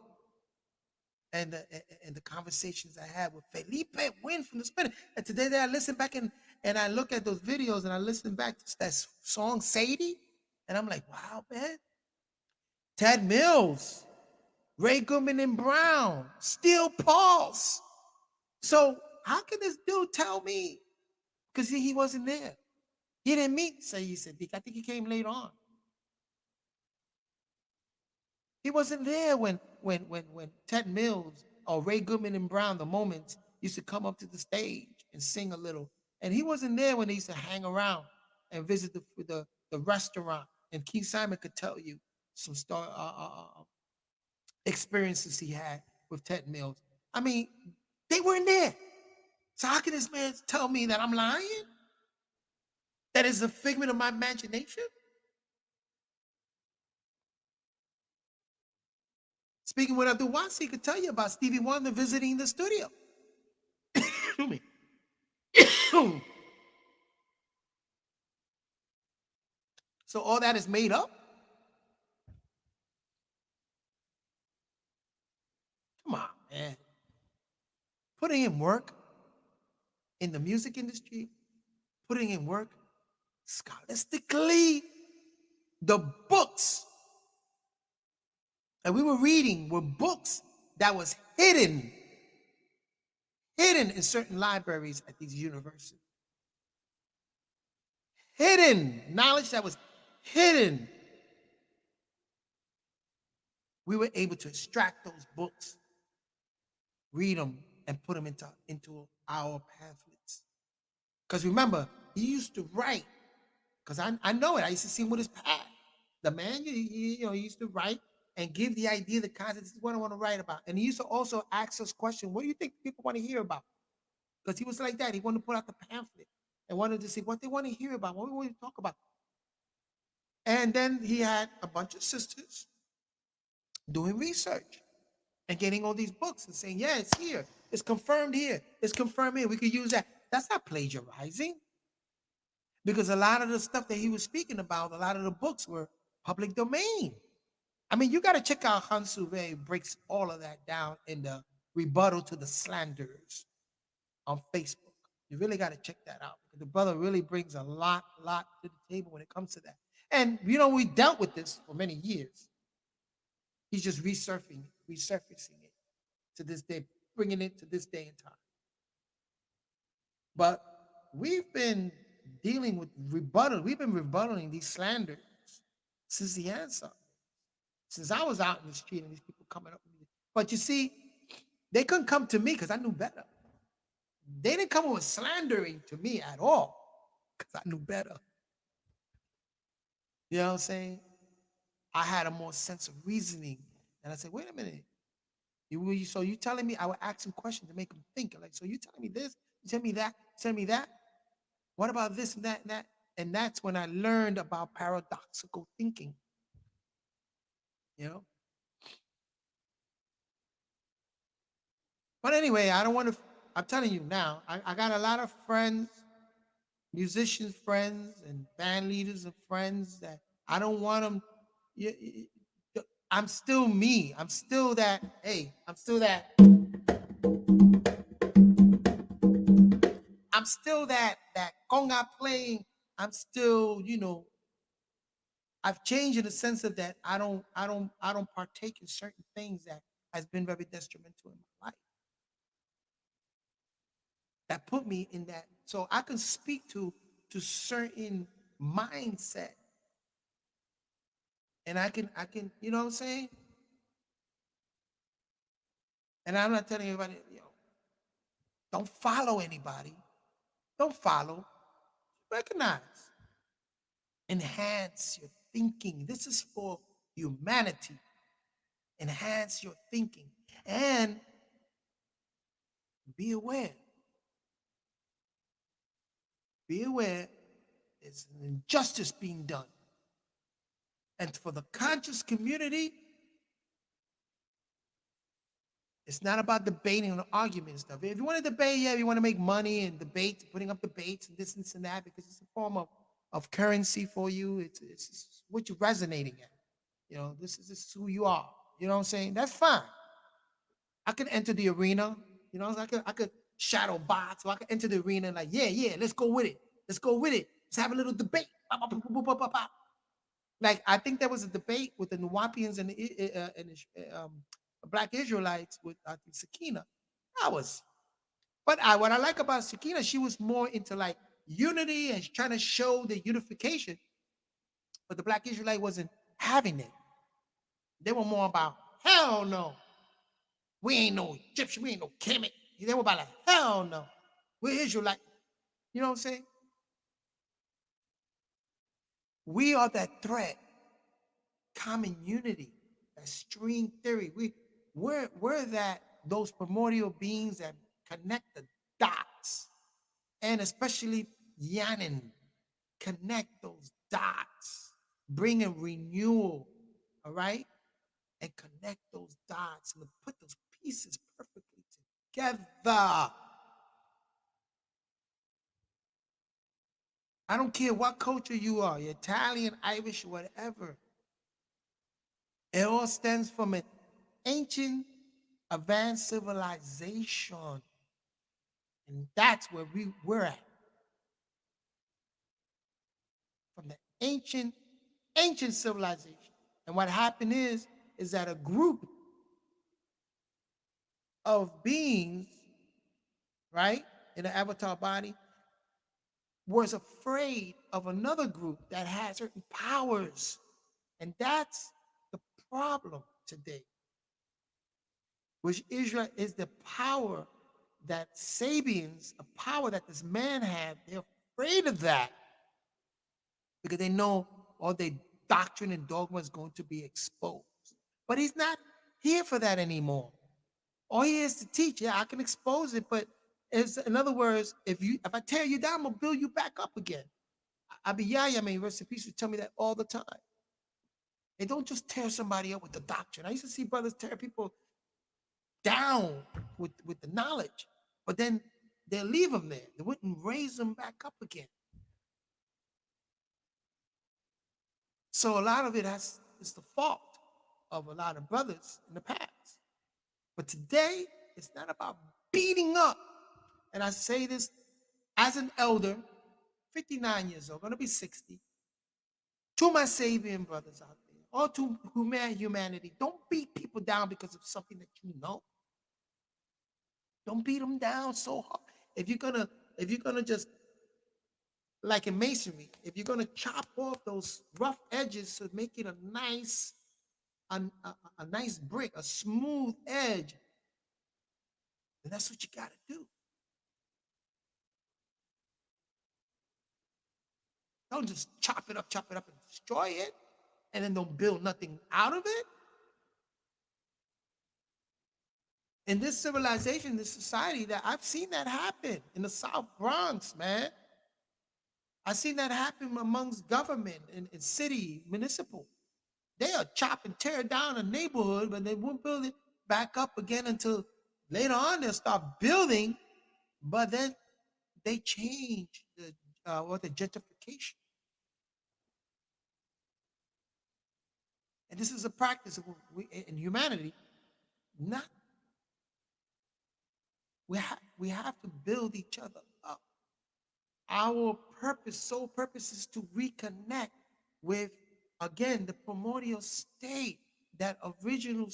and the conversations I had with Felipe Win from the Spinners. And today that I listen back and I look at those videos and I listen back to that song Sadie, and I'm like, wow, man. Ted Mills, Ray Goodman and Brown, Steel Pulse. So how can this dude tell me? Because he wasn't there. He didn't meet Saeed Sadiq. I think he came later on. He wasn't there when Ted Mills or Ray Goodman and Brown, the Moments, used to come up to the stage and sing a little. And he wasn't there when they used to hang around and visit the restaurant. And Keith Simon could tell you some experiences he had with Ted Mills. I mean, they weren't there. So how can this man tell me that I'm lying? That is a figment of my imagination? Speaking with Abdul Wasi, he could tell you about Stevie Wonder visiting the studio. Excuse me. So all that is made up? Come on, man. Putting in work in the music industry, putting in work scholastically, the books that we were reading were books that was hidden in certain libraries at these universities. Hidden knowledge that was hidden. We were able to extract those books, read them, and put them into our pamphlets. Because remember, he used to write, because I know it. I used to see him with his pad. The man, he used to write and give the idea, the concept. This is what I want to write about. And he used to also ask us questions. What do you think people want to hear about? Because he was like that. He wanted to put out the pamphlet and wanted to see what they want to hear about, what we want to talk about. And then he had a bunch of sisters doing research and getting all these books and saying, yeah, it's here. It's confirmed here. It's confirmed here. We could use that. That's not plagiarizing. Because a lot of the stuff that he was speaking about, a lot of the books were public domain. I mean, you got to check out Hansu Ray breaks all of that down in the rebuttal to the slanders on Facebook. You really got to check that out. Because the brother really brings a lot to the table when it comes to that. And we dealt with this for many years. He's just resurfacing it to this day, bringing it to this day and time. But we've been dealing with rebuttal. We've been rebuttaling these slanders since the answer. Since I was out in the street and these people coming up with me. But you see, they couldn't come to me because I knew better. They didn't come with slandering to me at all because I knew better. You know what I'm saying? I had a more sense of reasoning. And I said, wait a minute. So you telling me, I would ask him questions to make him think. Like, so you telling me this, you tell me that, you tell me that. What about this and that and that? And that's when I learned about paradoxical thinking. You know? But anyway, I don't want to, I'm telling you now, I got a lot of friends, musicians friends, and band leaders and friends that I don't want them. I'm still me. I'm still that, hey, I'm still that conga playing. I'm still, I've changed in the sense of that I don't partake in certain things that has been very detrimental in my life. That put me in that. So I can speak to certain mindset. And I can, you know what I'm saying? And I'm not telling everybody, don't follow anybody. Don't follow. Recognize. Enhance your thinking. This is for humanity. Enhance your thinking. And be aware. Be aware there's an injustice being done. And for the conscious community, it's not about debating and arguing and stuff. If you want to debate, yeah, if you want to make money and debate, putting up debates and this and that, because it's a form of currency for you. It's what you're resonating at. This is who you are. You know what I'm saying? That's fine. I could enter the arena. I could shadow box, or I could enter the arena and like, yeah, let's go with it. Let's go with it. Let's have a little debate. Like I think there was a debate with the Nuwapians and the Black Israelites with I think Sakina. I was, but what I like about Sakina, she was more into like unity and trying to show the unification. But the Black Israelite wasn't having it. They were more about hell no. We ain't no Egyptian. We ain't no Kemet. They were about like hell no. We're Israelite. You know what I'm saying? We are that thread, common unity, that string theory. We're that those primordial beings that connect the dots, and especially Yannin, connect those dots, bring a renewal, all right, and connect those dots and put those pieces perfectly together. I don't care what culture you are, you're Italian, Irish, whatever. It all stems from an ancient, advanced civilization. And that's where we're at. From the ancient civilization. And what happened is that a group of beings, right, in the avatar body, was afraid of another group that had certain powers. And that's the problem today. Which Israel is the power that Sabians, a power that this man had, they're afraid of that because they know all their doctrine and dogma is going to be exposed. But he's not here for that anymore. All he is to teach. Yeah, I can expose it, but in other words, if I tear you down, I'm gonna build you back up again. Abiyaya, may rest in peace, would tell me that all the time. They don't just tear somebody up with the doctrine. I used to see brothers tear people down with the knowledge, but then they'll leave them there. They wouldn't raise them back up again. So a lot of it is the fault of a lot of brothers in the past. But today, it's not about beating up. And I say this as an elder, 59 years old, going to be 60. To my Sabian brothers out there, or to humanity, don't beat people down because of something that you know. Don't beat them down so hard. If you're gonna, if you're gonna just like in masonry, if you're gonna chop off those rough edges to make it a nice, a nice brick, a smooth edge, then that's what you gotta do. Don't just chop it up, and destroy it, and then don't build nothing out of it. In this civilization, this society, that I've seen that happen in the South Bronx, man. I've seen that happen amongst government and city, municipal. They'll chop and tear down a neighborhood, but they won't build it back up again until later on they'll start building, but then they change the gentrification. And this is a practice of in humanity. Not we have to build each other up. Our purpose, sole purpose, is to reconnect with, again, the primordial state, that original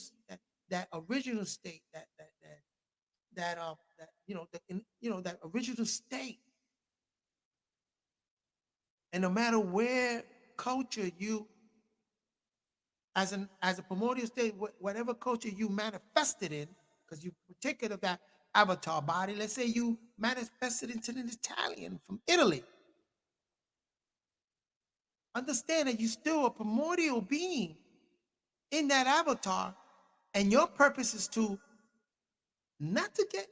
that original state, that that original state. And no matter where culture you, as a primordial state, whatever culture you manifested in, because you partaken of that avatar body. Let's say you manifested into an Italian from Italy. Understand that you're still a primordial being in that avatar, and your purpose is to not to get,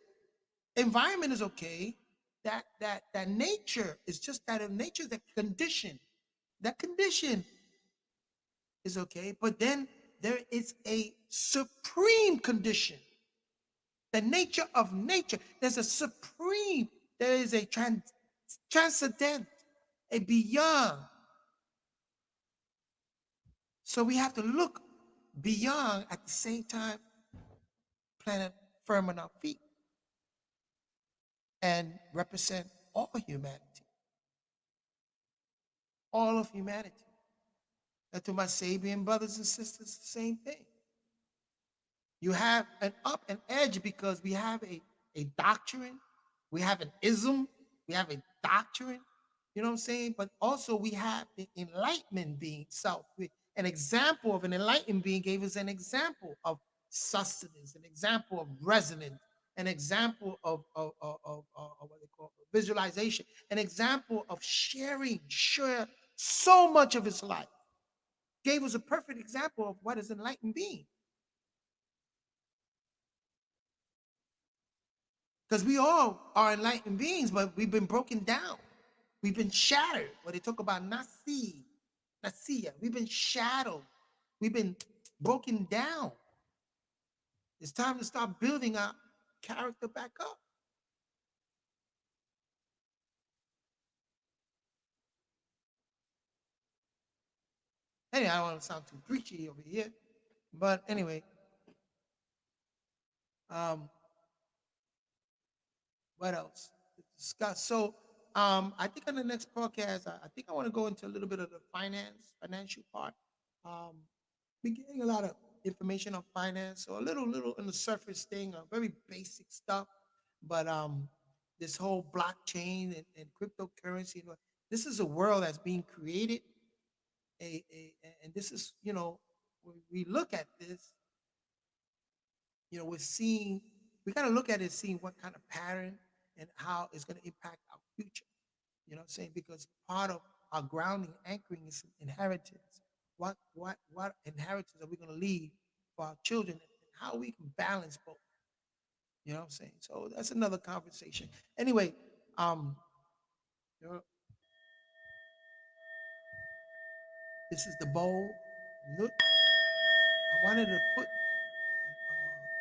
environment is okay. That nature is just that of nature, that condition. That condition is okay, but then there is a supreme condition, the nature of nature. There's a supreme, there is a transcendent, a beyond. So we have to look beyond, at the same time, planet firm on our feet, and represent all humanity, all of humanity. And to my Sabian brothers and sisters, the same thing. You have an up and edge because we have a doctrine, we have an ism, we have a doctrine, you know what I'm saying? But also we have the enlightenment being self. An example of an enlightened being gave us an example of sustenance, an example of resonance, an example of what they call visualization, an example of share so much of his life. Gave us a perfect example of what is enlightened being. Because we all are enlightened beings, but we've been broken down. We've been shattered. What they talk about, Nasiya. We've been shadowed. We've been broken down. It's time to start building our character back up. Anyway, I don't want to sound too preachy over here, but anyway, what else to discuss? So, I think on the next podcast, I think I want to go into a little bit of the financial part. Um, been getting a lot of information on finance, so a little on the surface thing, very basic stuff. But this whole blockchain and cryptocurrency, this is a world that's being created. And this is, when we look at this, we're seeing, we got to look at it, seeing what kind of pattern and how it's going to impact our future. You know what I'm saying? Because part of our grounding, anchoring is inheritance. What inheritance are we going to leave for our children, and how we can balance both? You know what I'm saying? So that's another conversation. Anyway, you know, this is the bowl. Look, I wanted to put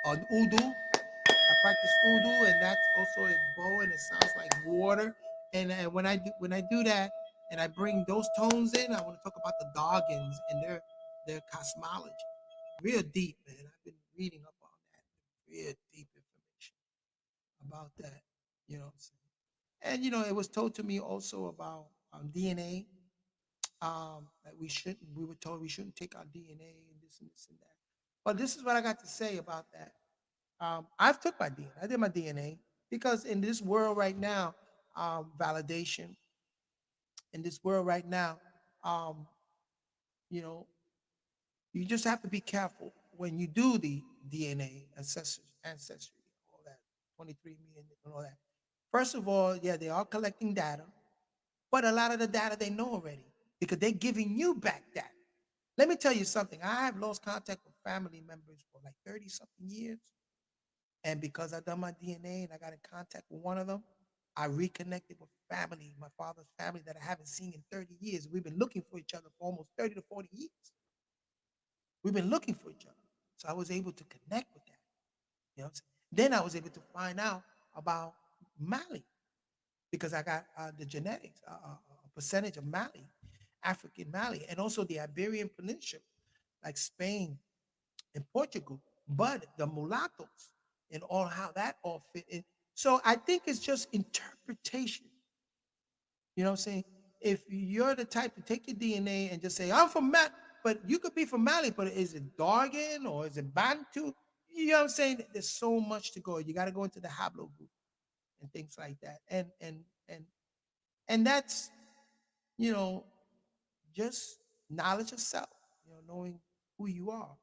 on Udu. I practice Udu, and that's also a bow, and it sounds like water. And when I do that, and I bring those tones in, I want to talk about the Doggins and their cosmology. Real deep, man. I've been reading up on that. Real deep information about that. You know what I'm saying? And it was told to me also about DNA. That we were told we shouldn't take our DNA and this and that. But this is what I got to say about that. I've took my DNA. I did my DNA because in this world right now, validation in this world right now, um, you know, you just have to be careful when you do the DNA ancestry, all that 23andMe and all that. First of all, yeah, they are collecting data, but a lot of the data they know already because they're giving you back data. Let me tell you something. I have lost contact with family members for like 30 something years. And because I done my DNA and I got in contact with one of them, I reconnected with family, my father's family that I haven't seen in 30 years. We've been looking for each other for almost 30 to 40 years. We've been looking for each other. So I was able to connect with that. You know what I'm saying? Then I was able to find out about Mali because I got the genetics, a percentage of Mali, African Mali, and also the Iberian Peninsula, like Spain and Portugal, but the mulattoes and all how that all fit in. So I think it's just interpretation. You know what I'm saying? If you're the type to take your DNA and just say, I'm from Mali, but you could be from Mali, but is it Dargan or is it Bantu? You know what I'm saying? There's so much to go. You got to go into the Hablo group and things like that. And and that's, you know, just knowledge of self, knowing who you are.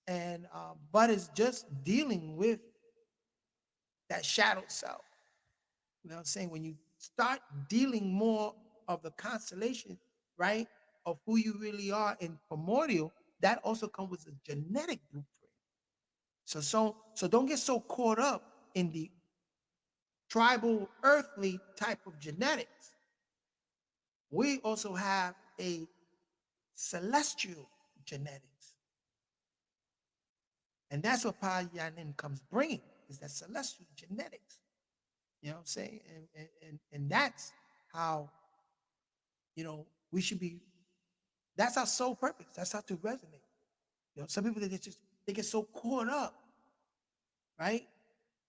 And but it's just dealing with that shadow self. You know what I'm saying? When you start dealing more of the constellation, right, of who you really are in primordial, that also comes with a genetic blueprint. So don't get so caught up in the tribal earthly type of genetics. We also have a celestial genetics. And that's what Pa Yanin comes bringing, is that celestial genetics. You know what I'm saying? And that's how, we should be, that's our sole purpose. That's how to resonate. Some people, they get so caught up, right?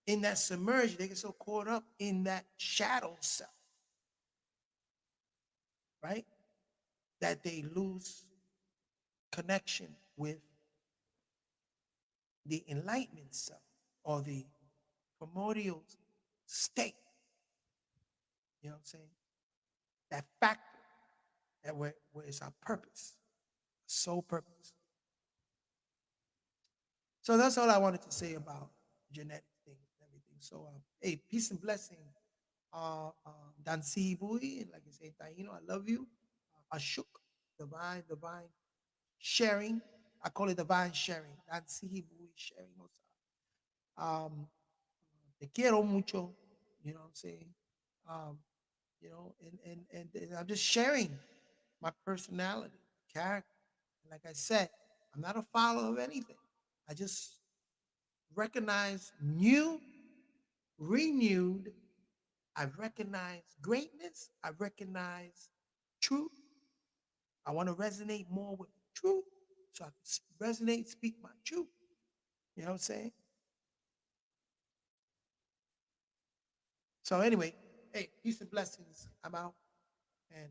In that submerged, they get so caught up in that shadow self, right? That they lose connection with the enlightenment self or the primordial state. You know what I'm saying? That factor that where it's our purpose, sole purpose. So that's all I wanted to say about genetic things and everything. So, hey, peace and blessing. Dansi Bui, like I say, Taino, I love you. Ashuk, divine sharing. I call it divine sharing. Dansi Bui sharing. Um, te quiero mucho, you know what I'm saying? Um, and I'm just sharing my personality, character. Like I said, I'm not a follower of anything. I just recognize new, renewed. I recognize greatness. I recognize truth. I want to resonate more with truth. So I can resonate, speak my truth. You know what I'm saying? So anyway, hey, peace and blessings. I'm out. And